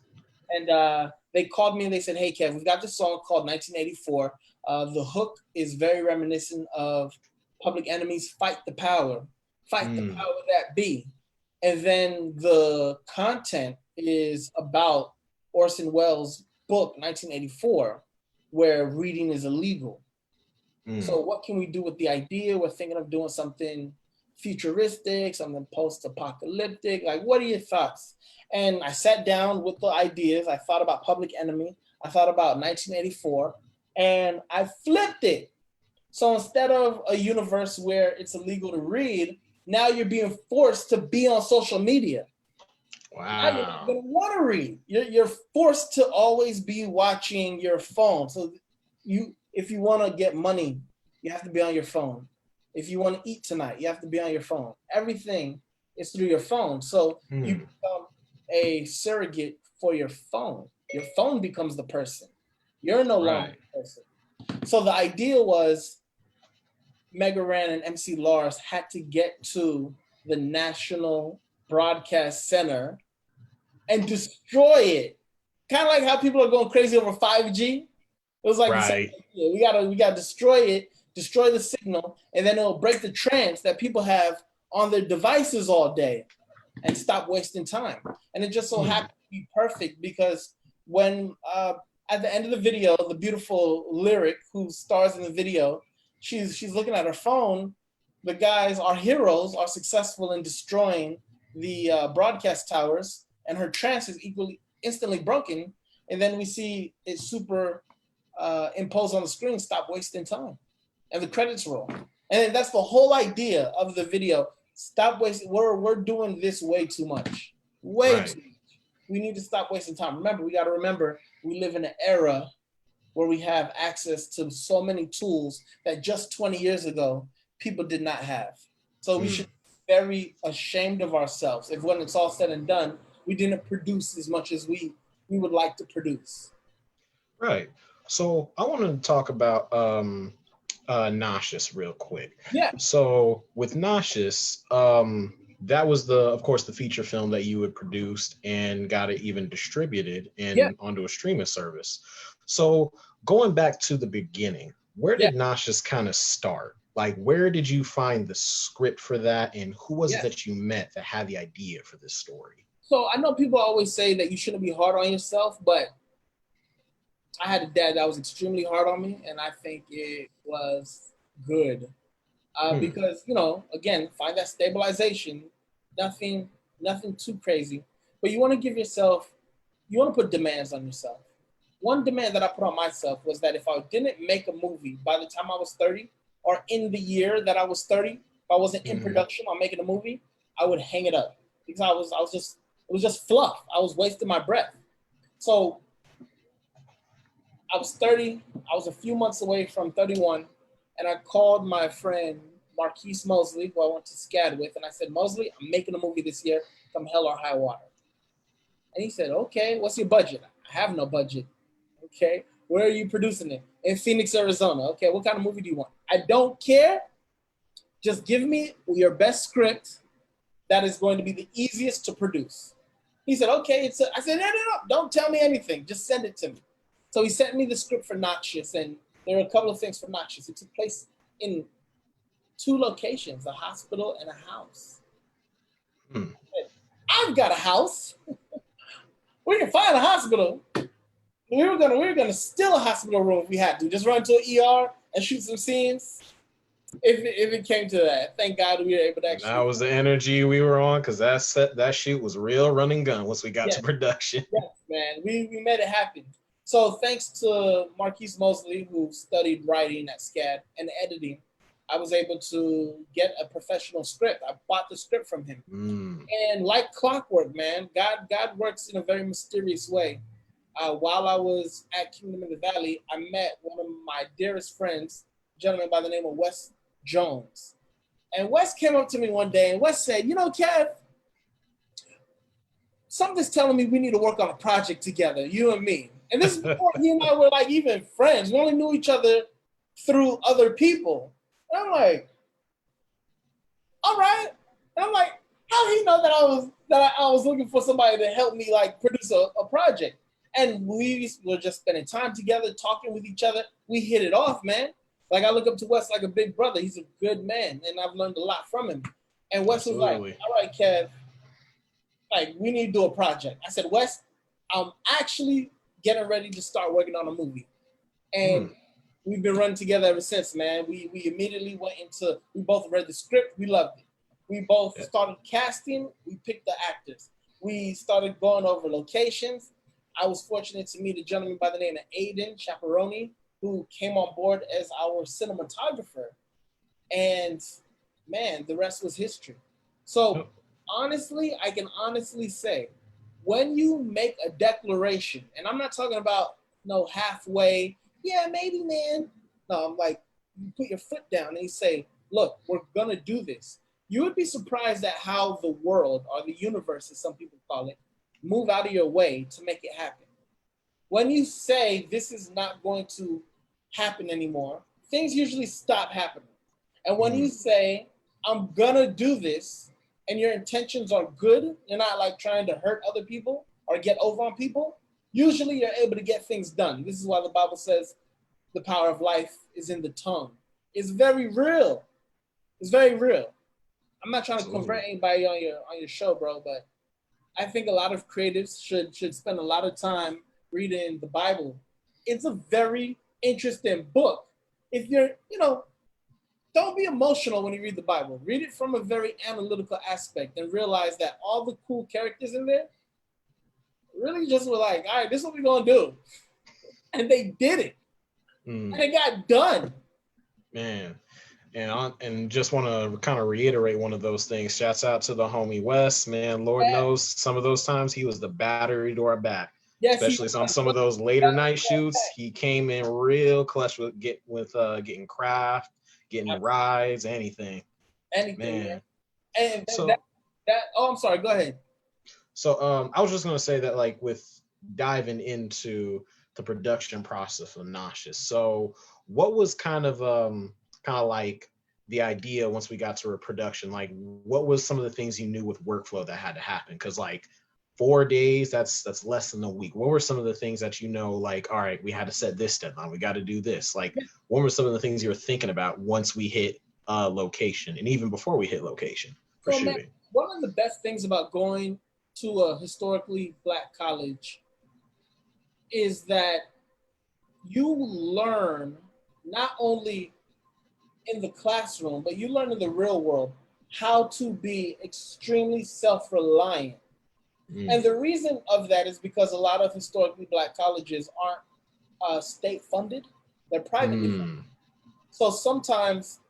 And they called me and they said, "Hey, Kev, we've got this song called 1984. The hook is very reminiscent of Public Enemy's Fight the Power. Fight the power that be." And then the content is about Orson Welles' book, 1984, where reading is illegal. So what can we do with the idea? We're thinking of doing something futuristic, something post-apocalyptic. Like, what are your thoughts? And I sat down with the ideas. I thought about Public Enemy. I thought about 1984, and I flipped it. So instead of a universe where it's illegal to read, now you're being forced to be on social media. Wow. Now you're not going to want to read. You're forced to always be watching your phone. So if you want to get money, you have to be on your phone. If you want to eat tonight, you have to be on your phone. Everything is through your phone. So you become a surrogate for your phone. Your phone becomes the person. You're no longer the person. So the idea was Mega Ran and MC Lars had to get to the National Broadcast Center and destroy it. Kind of like how people are going crazy over 5G. It was like, we gotta destroy it, destroy the signal, and then it'll break the trance that people have on their devices all day and stop wasting time. And it just so happened to be perfect because when at the end of the video, the beautiful Lyric, who stars in the video, she's looking at her phone. The guys, our heroes, are successful in destroying the broadcast towers, and her trance is instantly broken. And then we see it imposed on the screen, stop wasting time. And the credits roll. And that's the whole idea of the video. Stop wasting, we're doing this way too much. Way too much. We need to stop wasting time. Remember, we got to remember, we live in an era where we have access to so many tools that just 20 years ago, people did not have. So we should be very ashamed of ourselves if when it's all said and done, we didn't produce as much as we would like to produce. Right. So I want to talk about Nauseous real quick. Yeah. So with Nauseous, that was of course, the feature film that you had produced and got it even distributed and onto a streaming service. So going back to the beginning, where did Nauseous kind of start? Like, where did you find the script for that, and who was it that you met that had the idea for this story? So I know people always say that you shouldn't be hard on yourself, but I had a dad that was extremely hard on me, and I think it was good because, again, find that stabilization, nothing too crazy, but you want to put demands on yourself. One demand that I put on myself was that if I didn't make a movie by the time I was 30, or in the year that I was 30, if I wasn't in production on making a movie, I would hang it up because it was just fluff. I was wasting my breath. So I was 30. I was a few months away from 31, and I called my friend Marquise Mosley, who I went to SCAD with, and I said, "Mosley, I'm making a movie this year, come hell or high water." And he said, "Okay, what's your budget?" "I have no budget." "Okay, where are you producing it?" "In Phoenix, Arizona." "Okay, what kind of movie do you want?" "I don't care. Just give me your best script that is going to be the easiest to produce." He said, "Okay." I said, no, don't tell me anything. Just send it to me. So he sent me the script for Noxious, and there are a couple of things for Noxious. It took place in 2 locations, a hospital and a house. I've got a house. We can find a hospital. We were gonna steal a hospital room if we had to. Just run to an ER and shoot some scenes. If it came to that, thank God we were able to actually. That was the energy we were on, because that shoot was real run and gun once we got to production. Yes, man, we made it happen. So thanks to Marquise Mosley, who studied writing at SCAD and editing, I was able to get a professional script. I bought the script from him. And like clockwork, man, God works in a very mysterious way. While I was at Kingdom in the Valley, I met one of my dearest friends, a gentleman by the name of Wes Jones. And Wes came up to me one day, and Wes said, "Kev, something's telling me we need to work on a project together, you and me. And this is before he and I were like even friends. We only knew each other through other people. And I'm like, all right. And I'm like, how did he know that I was looking for somebody to help me like produce a project? And we were just spending time together, talking with each other. We hit it off, man. Like I look up to Wes like a big brother. He's a good man, and I've learned a lot from him. And Wes was like, all right, Kev, like we need to do a project. I said, Wes, I'm actually getting ready to start working on a movie. And we've been running together ever since, man. We immediately went into, we both read the script, we loved it. We both started casting, we picked the actors. We started going over locations. I was fortunate to meet a gentleman by the name of Aiden Chaperoni, who came on board as our cinematographer. And man, the rest was history. So honestly, I can honestly say, when you make a declaration, and I'm not talking about no halfway, yeah, maybe, man. No, I'm like, you put your foot down and you say, look, we're gonna do this. You would be surprised at how the world, or the universe as some people call it, move out of your way to make it happen. When you say this is not going to happen anymore, things usually stop happening. And when you say, I'm gonna do this, and your intentions are good, you're not like trying to hurt other people or get over on people, usually you're able to get things done. This is why the Bible says the power of life is in the tongue. It's very real. It's very real. I'm not trying to convert anybody on your show, bro, but I think a lot of creatives should spend a lot of time reading the Bible. It's a very interesting book. If you're, don't be emotional when you read the Bible. Read it from a very analytical aspect and realize that all the cool characters in there really just were like, all right, this is what we're going to do. And they did it. And it got done. Man. And just want to kind of reiterate one of those things. Shouts out to the homie Wes, man. Lord knows some of those times he was the battery to our back. Yes, especially on some of those later night shoots. He came in real clutch with getting craft, getting rides, anything. Man. And I'm sorry, go ahead. So I was just gonna say that, like, with diving into the production process of Nauseous. So what was kind of like the idea once we got to a production? Like, what was some of the things you knew with workflow that had to happen? Because like 4 days, that's less than a week. What were some of the things that like, all right, we had to set this deadline, we got to do this? Like, what were some of the things you were thinking about once we hit location, and even before we hit location for shooting? Man, one of the best things about going to a historically Black college is that you learn not only in the classroom, but you learn in the real world how to be extremely self-reliant. And the reason of that is because a lot of historically Black colleges aren't state funded, they're privately funded. So sometimes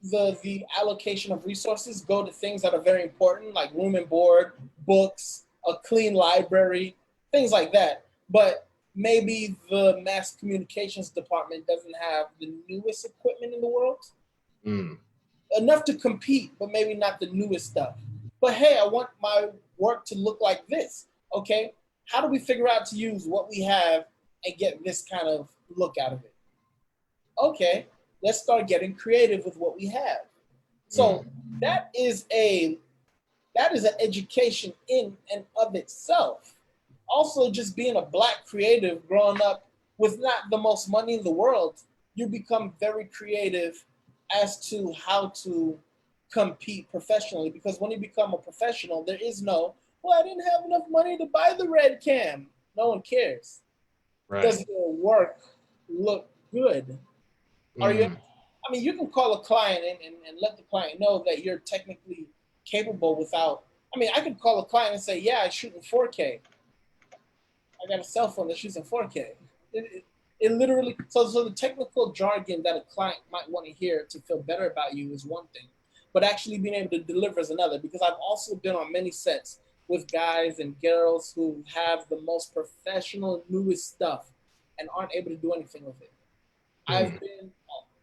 the allocation of resources go to things that are very important, like room and board, books, a clean library, things like that. But maybe the mass communications department doesn't have the newest equipment in the world. Enough to compete, but maybe not the newest stuff. But hey, I want my work to look like this. Okay, how do we figure out to use what we have and get this kind of look out of it? Okay, let's start getting creative with what we have. So that is an education in and of itself. Also, just being a Black creative growing up with not the most money in the world, you become very creative as to how to compete professionally. Because when you become a professional, there is no, well, I didn't have enough money to buy the red cam. No one cares. Right. Does your work look good? You can call a client and let the client know that you're technically capable without, I could call a client and say, yeah, I shoot in 4K. I got a cell phone that shoots in 4K. It literally, so the technical jargon that a client might want to hear to feel better about you is one thing, but actually being able to deliver is another, because I've also been on many sets with guys and girls who have the most professional, newest stuff and aren't able to do anything with it. I've been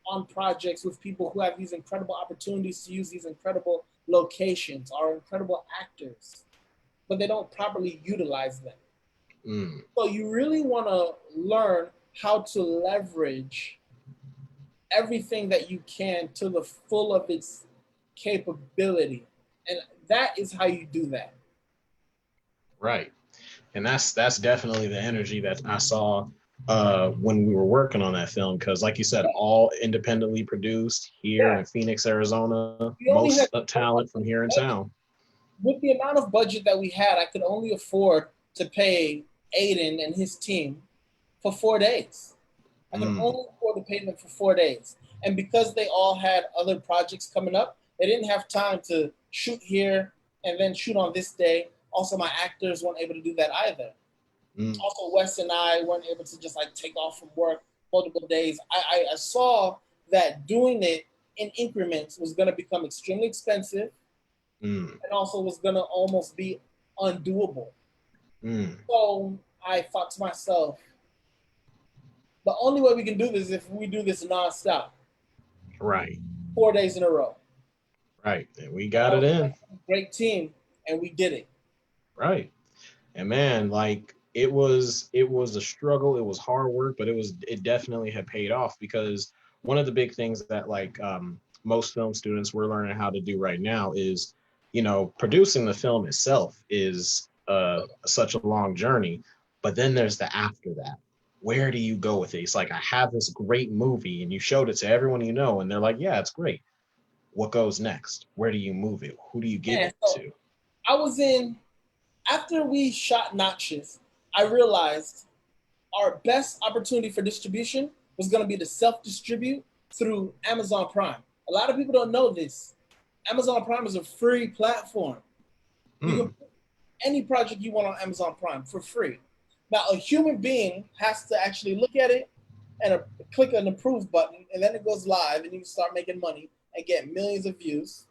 on projects with people who have these incredible opportunities to use these incredible locations, are incredible actors, but they don't properly utilize them. Mm. So you really want to learn how to leverage everything that you can to the full of its capability. And that is how you do that. Right. And that's definitely the energy that I saw when we were working on that film, because like you said, all independently produced here Yeah. in Phoenix, Arizona, We only most had talent from here in town. with the amount of budget that we had, I could only afford to pay Aiden and his team for 4 days. I could only afford to pay them for 4 days. And because they all had other projects coming up, they didn't have time to shoot here and then shoot on this day. Also, my actors weren't able to do that either. Also, Wes and I weren't able to just like take off from work multiple days. I saw that doing it in increments was going to become extremely expensive and also was going to almost be undoable. So I thought to myself, the only way we can do this is if we do this nonstop. Right. 4 days in a row. Right. And we got it in. Great team, and we did it. Right. And man, like it was a struggle. It was hard work, but it definitely had paid off, because one of the big things that like most film students we're learning how to do right now is, producing the film itself is such a long journey, but then there's the after that. Where do you go with it? It's like, I have this great movie and you showed it to everyone you know, and they're like, yeah, it's great. What goes next? Where do you move it? Who do you give it to? I was after we shot Noxious, I realized our best opportunity for distribution was going to be to self-distribute through Amazon Prime. A lot of people don't know this. Amazon Prime is a free platform. You can put any project you want on Amazon Prime for free. Now, a human being has to actually look at it and click an approve button, and then it goes live, and you can start making money and get millions of views.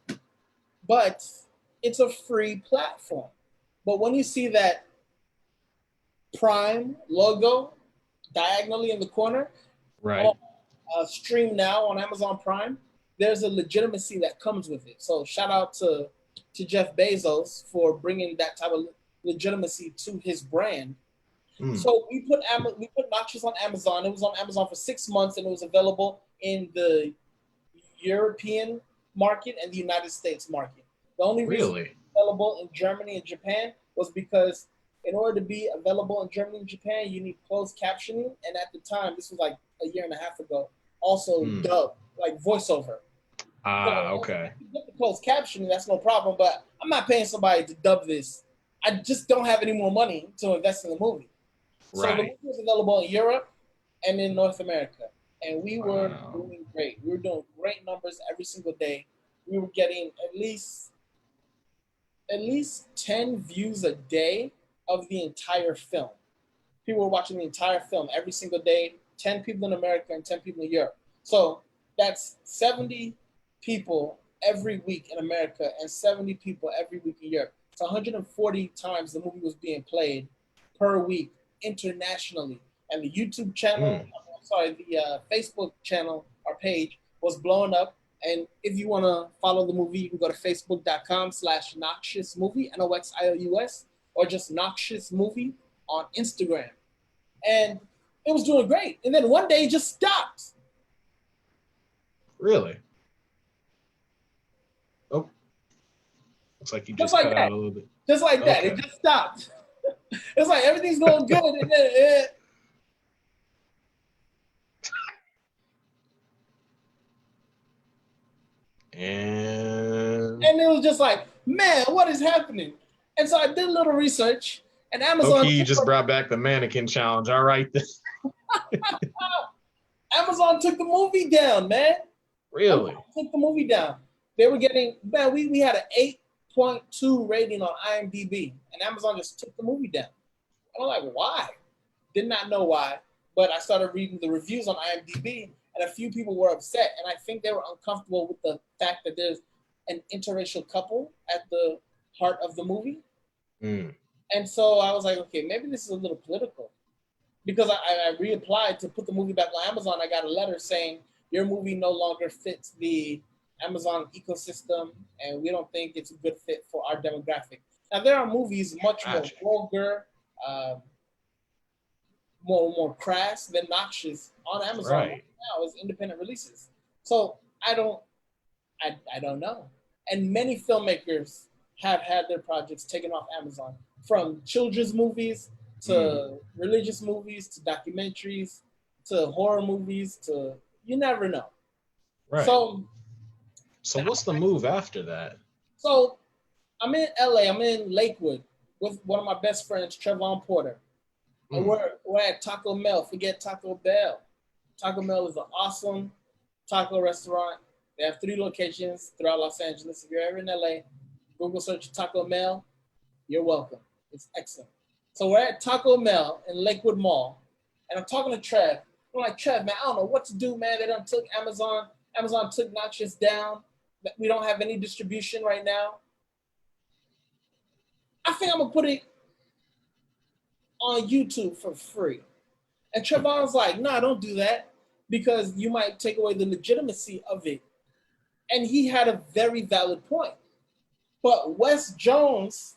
But it's a free platform. But when you see that Prime logo diagonally in the corner, right, stream now on Amazon Prime, there's a legitimacy that comes with it. So shout out to Jeff Bezos for bringing that type of legitimacy to his brand. So we put Noxious on Amazon. It was on Amazon for 6 months, and it was available in the European market and the United States market. The only reason it was available in Germany and Japan was because in order to be available in Germany and Japan, you need closed captioning. And at the time, this was like a year and a half ago, also dub, like voiceover. Okay. If you get the closed captioning, that's no problem, but I'm not paying somebody to dub this. I just don't have any more money to invest in the movie. So the movie was available in Europe and in North America. And we were doing great. We were doing great numbers every single day. We were getting at least 10 views a day of the entire film. People were watching the entire film every single day, 10 people in America and 10 people in Europe. So that's 70 people every week in America and 70 people every week in Europe. It's 140 times the movie was being played per week internationally. And the YouTube channel, the Facebook channel, our page, was blowing up. And if you want to follow the movie, you can go to facebook.com/Noxious Movie, NOXIOUS, or just Noxious Movie on Instagram. And it was doing great. And then one day it just stopped. Really? Oh. Looks like you just cut out a little bit. Just like that. It just stopped. It's like everything's going good. And then and it was just like, man, what is happening? And so I did a little research, and Amazon. Okay, you just brought back the mannequin challenge. All right. Amazon took the movie down, man. Really? Took the movie down. They were getting, man, we had an 8.2 rating on IMDb, and Amazon just took the movie down. I'm like, why? Did not know why, but I started reading the reviews on IMDb, and a few people were upset, and I think they were uncomfortable with the fact that there's an interracial couple at the heart of the movie. And so I was like, okay, maybe this is a little political. Because I reapplied to put the movie back on Amazon. I got a letter saying, your movie no longer fits the Amazon ecosystem, and we don't think it's a good fit for our demographic. Now there are movies much more Gotcha. vulgar, more crass than Noxious on Amazon Right. now as independent releases. So I don't know. And many filmmakers have had their projects taken off Amazon, from children's movies to religious movies to documentaries to horror movies to you never know. Right. So what's the move after that? So I'm in LA, I'm in Lakewood with one of my best friends, Trevon Porter. And we're at Taco Bell. Forget Taco Bell. Taco Bell is an awesome taco restaurant. They have 3 locations throughout Los Angeles. If you're ever in LA, Google search Taco Bell. You're welcome. It's excellent. So we're at Taco Bell in Lakewood Mall, and I'm talking to Trev. I'm like, Trev, man, I don't know what to do, man. They done took Amazon. Amazon took Noxious down. We don't have any distribution right now. I think I'm gonna put it on YouTube for free. And Trevon's like, nah, don't do that because you might take away the legitimacy of it. And he had a very valid point. But Wes Jones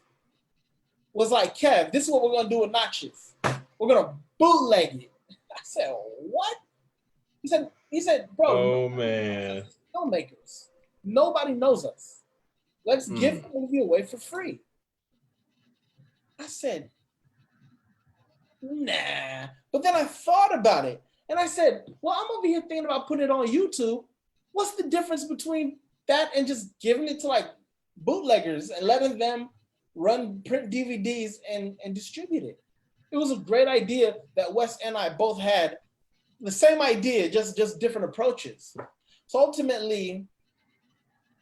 was like, Kev, this is what we're gonna do with Noxious. We're gonna bootleg it. I said, what? He said, bro, oh man, filmmakers. Nobody knows us. Let's give the movie away for free. I said, nah. But then I thought about it. And I said, well, I'm over here thinking about putting it on YouTube. What's the difference between that and just giving it to like bootleggers and letting them run print DVDs and distribute it? It was a great idea that Wes and I both had the same idea, just different approaches. So ultimately,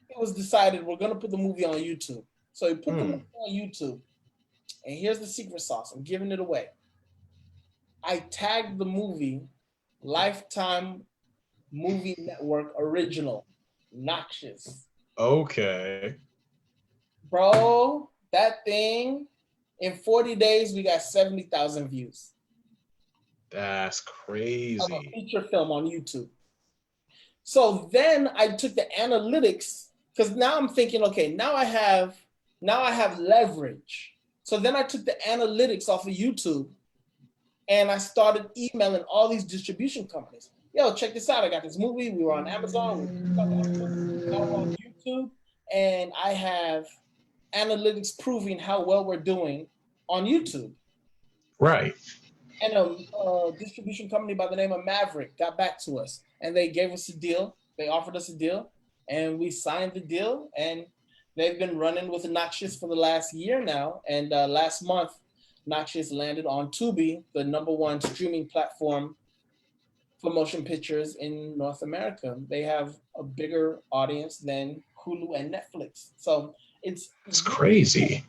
it was decided we're going to put the movie on YouTube. So we put the movie on YouTube. And here's the secret sauce. I'm giving it away. I tagged the movie Lifetime Movie Network Original, Noxious. okay. Bro, that thing, in 40 days, we got 70,000 views. That's Of a crazy. feature film on YouTube. So then I took the analytics, because now I'm thinking, okay, now I have leverage. So then I took the analytics off of YouTube and I started emailing all these distribution companies. Yo, check this out. I got this movie. We were on Amazon. We're on YouTube. And I have analytics proving how well we're doing on YouTube. Right. And a distribution company by the name of Maverick got back to us. And they gave us a deal. They offered us a deal. And we signed the deal. And they've been running with Noxious for the last year now. And last month, Noxious landed on Tubi, the #1 streaming platform for motion pictures in North America. They have a bigger audience than Hulu and Netflix. So it's crazy.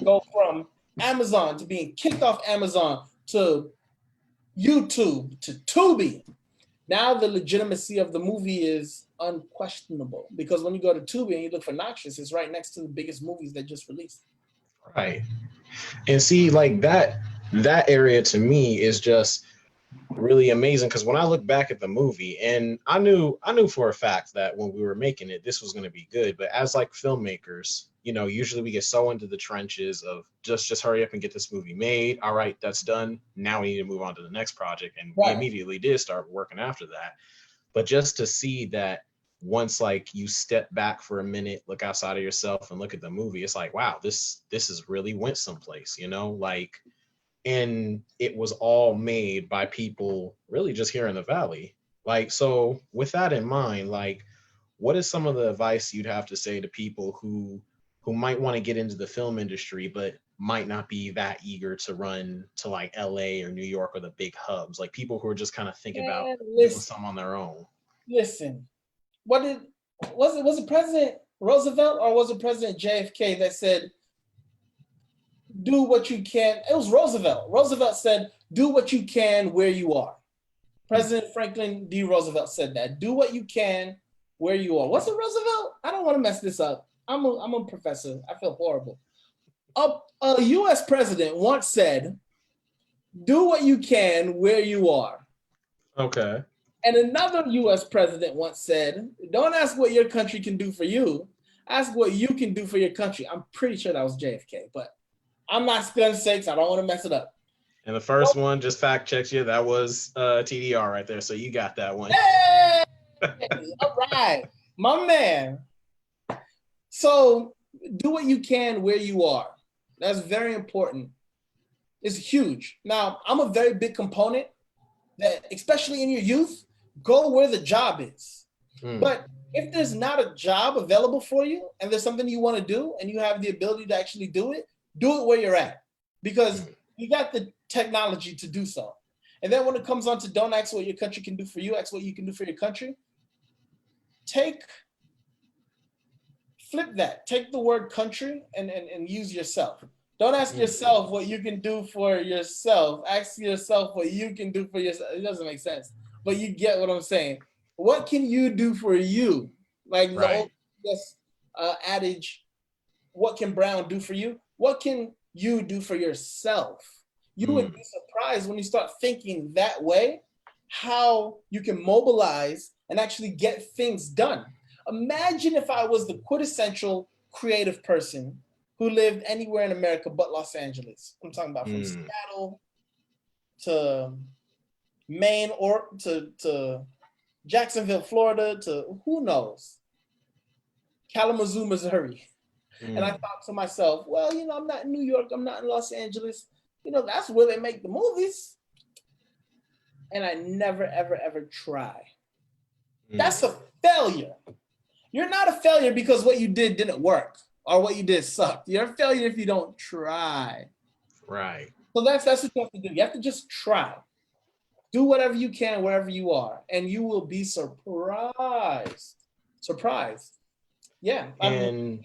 Go from Amazon to being kicked off Amazon to YouTube to Tubi. Now the legitimacy of the movie is unquestionable because when you go to Tubi and you look for Noxious, it's right next to the biggest movies that just released. Right. And see, like that area to me is just really amazing because when I look back at the movie, and I knew for a fact that when we were making it, this was going to be good. But as like filmmakers, you know, usually we get so into the trenches of just hurry up and get this movie made. All right, that's done. Now we need to move on to the next project. And we immediately did start working after that. But just to see that once like you step back for a minute, look outside of yourself and look at the movie, it's like, wow, this is really went someplace, you know, like, and it was all made by people really just here in the Valley. Like, so with that in mind, like, what is some of the advice you'd have to say to people who might want to get into the film industry, but might not be that eager to run to like LA or New York or the big hubs, like people who are just kind of thinking about doing some on their own? Listen, was it President Roosevelt or was it President JFK that said, do what you can? It was Roosevelt. Roosevelt said, do what you can where you are. President Franklin D. Roosevelt said that. Do what you can where you are. Was it Roosevelt? I don't want to mess this up. I'm a professor. I feel horrible. A U.S. president once said, do what you can where you are. Okay. And another U.S. president once said, don't ask what your country can do for you. Ask what you can do for your country. I'm pretty sure that was JFK, but I'm not gonna say because I don't want to mess it up. And the first one just fact checks you. That was TDR right there. So you got that one. Hey! All right, my man. So do what you can where you are. That's very important. It's huge. Now, I'm a very big component that, especially in your youth, go where the job is. But if there's not a job available for you and there's something you want to do and you have the ability to actually do it where you're at, because you got the technology to do so. And then when it comes on to don't ask what your country can do for you, ask what you can do for your country. Flip that. Take the word country and use yourself. Don't ask yourself what you can do for yourself. Ask yourself what you can do for yourself. It doesn't make sense, but you get what I'm saying. What can you do for you? Like the old adage, what can Brown do for you? What can you do for yourself? You would be surprised when you start thinking that way, how you can mobilize and actually get things done. Imagine if I was the quintessential creative person who lived anywhere in America but Los Angeles. I'm talking about from Seattle to Maine or to Jacksonville, Florida, to who knows, Kalamazoo, Missouri. And I thought to myself, well, I'm not in New York, I'm not in Los Angeles. That's where they make the movies. And I never, ever, ever try. That's a failure. You're not a failure because what you did didn't work or what you did sucked. You're a failure if you don't try. Right. So that's what you have to do. You have to just try. Do whatever you can wherever you are, and you will be surprised. Surprised. Yeah. And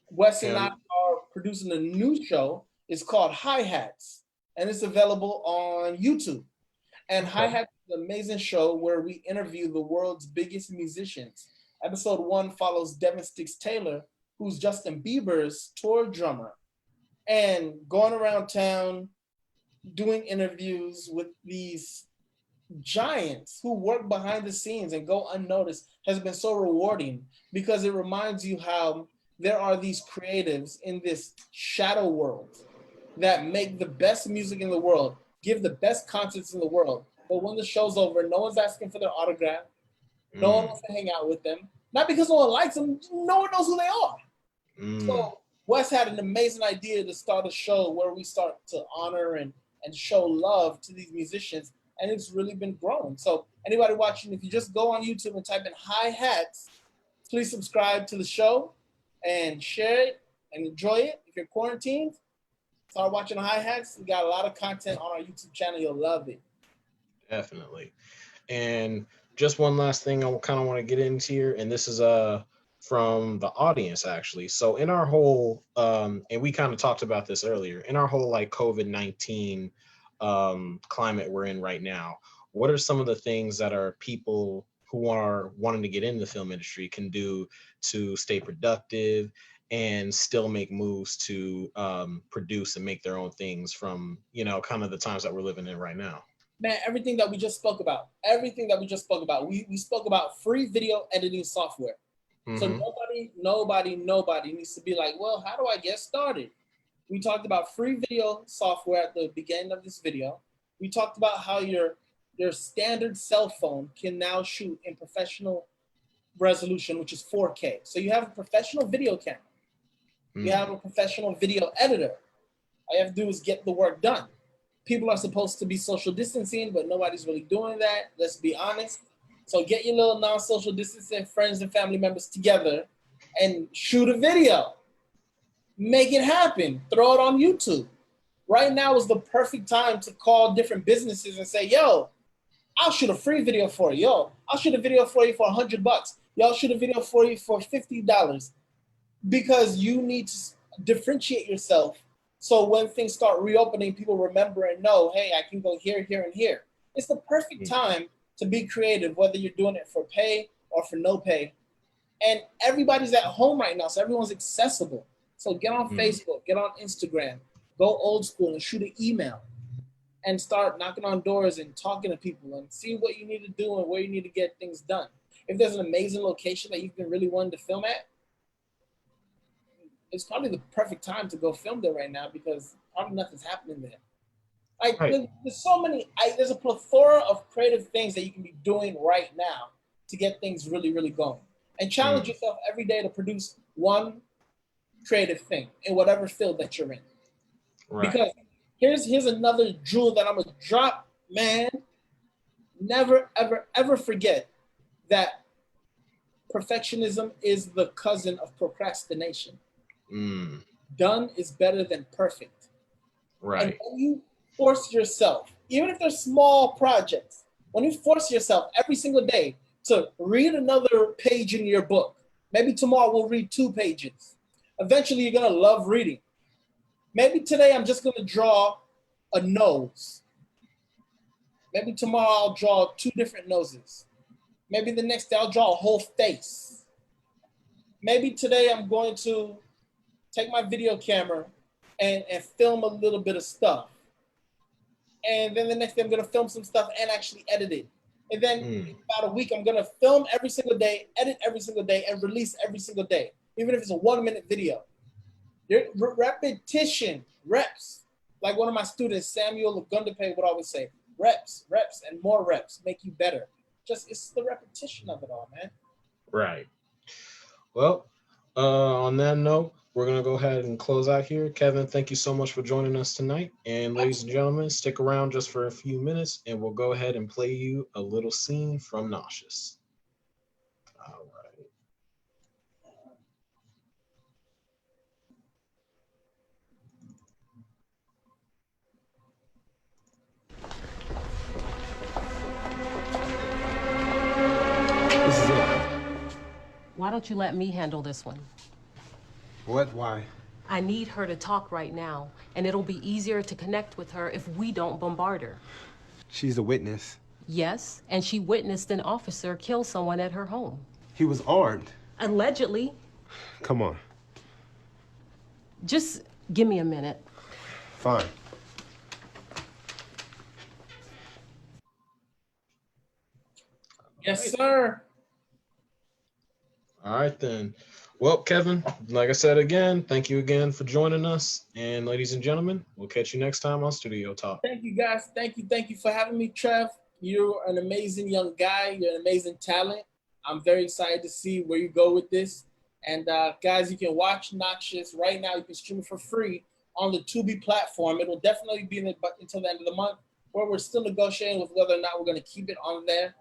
Wes and I are producing a new show. It's called Hi-Hats, and it's available on YouTube. And Hi-Hats is an amazing show where we interview the world's biggest musicians. Episode 1 follows Devin Sticks Taylor, who's Justin Bieber's tour drummer, and going around town doing interviews with these giants who work behind the scenes and go unnoticed has been so rewarding because it reminds you how there are these creatives in this shadow world that make the best music in the world, give the best concerts in the world. But when the show's over, no one's asking for their autograph. No one wants to hang out with them. Not because no one likes them, no one knows who they are. So Wes had an amazing idea to start a show where we start to honor and show love to these musicians, and it's really been growing. So anybody watching, if you just go on YouTube and type in Hi-Hats, please subscribe to the show and share it and enjoy it. If you're quarantined, start watching Hi-Hats. We got a lot of content on our YouTube channel. You'll love it. Definitely. And just one last thing I kind of want to get into here, and this is from the audience actually. So in our whole and we kind of talked about this earlier, in our whole like COVID-19 climate we're in right now, what are some of the things that are people who are wanting to get in the film industry can do to stay productive and still make moves to produce and make their own things from, kind of the times that we're living in right now? Man, everything that we just spoke about, we spoke about free video editing software. So nobody needs to be like, well, how do I get started? We talked about free video software at the beginning of this video. We talked about how your standard cell phone can now shoot in professional resolution, which is 4K. So you have a professional video camera. You have a professional video editor. All you have to do is get the work done. People are supposed to be social distancing, but nobody's really doing that. Let's be honest. So get your little non-social distancing friends and family members together and shoot a video. Make it happen. Throw it on YouTube. Right now is the perfect time to call different businesses and say, yo, I'll shoot a free video for you. Yo, I'll shoot a video for you for $100. Yo, I'll shoot a video for you for $50. Because you need to differentiate yourself. So when things start reopening, people remember and know, hey, I can go here, here, and here. It's the perfect time to be creative, whether you're doing it for pay or for no pay. And everybody's at home right now, so everyone's accessible. So get on Facebook, get on Instagram, go old school and shoot an email and start knocking on doors and talking to people and see what you need to do and where you need to get things done. If there's an amazing location that you've been really wanting to film at, it's probably the perfect time to go film there right now because probably nothing's happening there. Like Right. there's so many. There's a plethora of creative things that you can be doing right now to get things really, really going. And challenge yourself every day to produce one creative thing in whatever field that you're in. Right. Because here's another jewel that I'm gonna drop, man. Never, ever, ever forget that perfectionism is the cousin of procrastination. Done is better than perfect. Right. And when you force yourself, even if they're small projects, when you force yourself every single day to read another page in your book, maybe tomorrow we'll read 2 pages. Eventually, you're going to love reading. Maybe today I'm just going to draw a nose. Maybe tomorrow I'll draw 2 different noses. Maybe the next day I'll draw a whole face. Maybe today I'm going to take my video camera and film a little bit of stuff. And then the next day I'm going to film some stuff and actually edit it. And then in about a week, I'm going to film every single day, edit every single day, and release every single day, even if it's a 1-minute video. Repetition, reps. Like one of my students, Samuel Gundape, would always say, reps, and more reps make you better. Just it's the repetition of it all, man. Right. Well, on that note, we're going to go ahead and close out here. Kevin, thank you so much for joining us tonight. And ladies and gentlemen, stick around just for a few minutes and we'll go ahead and play you a little scene from Nauseous. All right. This is it. Why don't you let me handle this one? What? Why? I need her to talk right now, and it'll be easier to connect with her if we don't bombard her. She's a witness. Yes, and she witnessed an officer kill someone at her home. He was armed. Allegedly. Come on. Just give me a minute. Fine. Yes, sir. All right, then. Well, Kevin, like I said again, thank you again for joining us. And ladies and gentlemen, we'll catch you next time on Studio Talk. Thank you, guys. Thank you for having me, Trev. You're an amazing young guy. You're an amazing talent. I'm very excited to see where you go with this. And guys, you can watch Noxious right now. You can stream it for free on the Tubi platform. It will definitely be until the end of the month, where we're still negotiating with whether or not we're going to keep it on there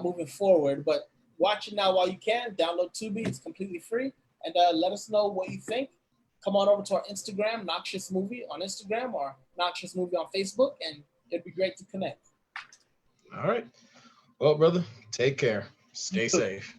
moving forward. But watch it now while you can. Download Tubi. It's completely free. And let us know what you think. Come on over to our Instagram, Noxious Movie on Instagram, or Noxious Movie on Facebook, and it'd be great to connect. All right. Well, brother, take care. Stay safe.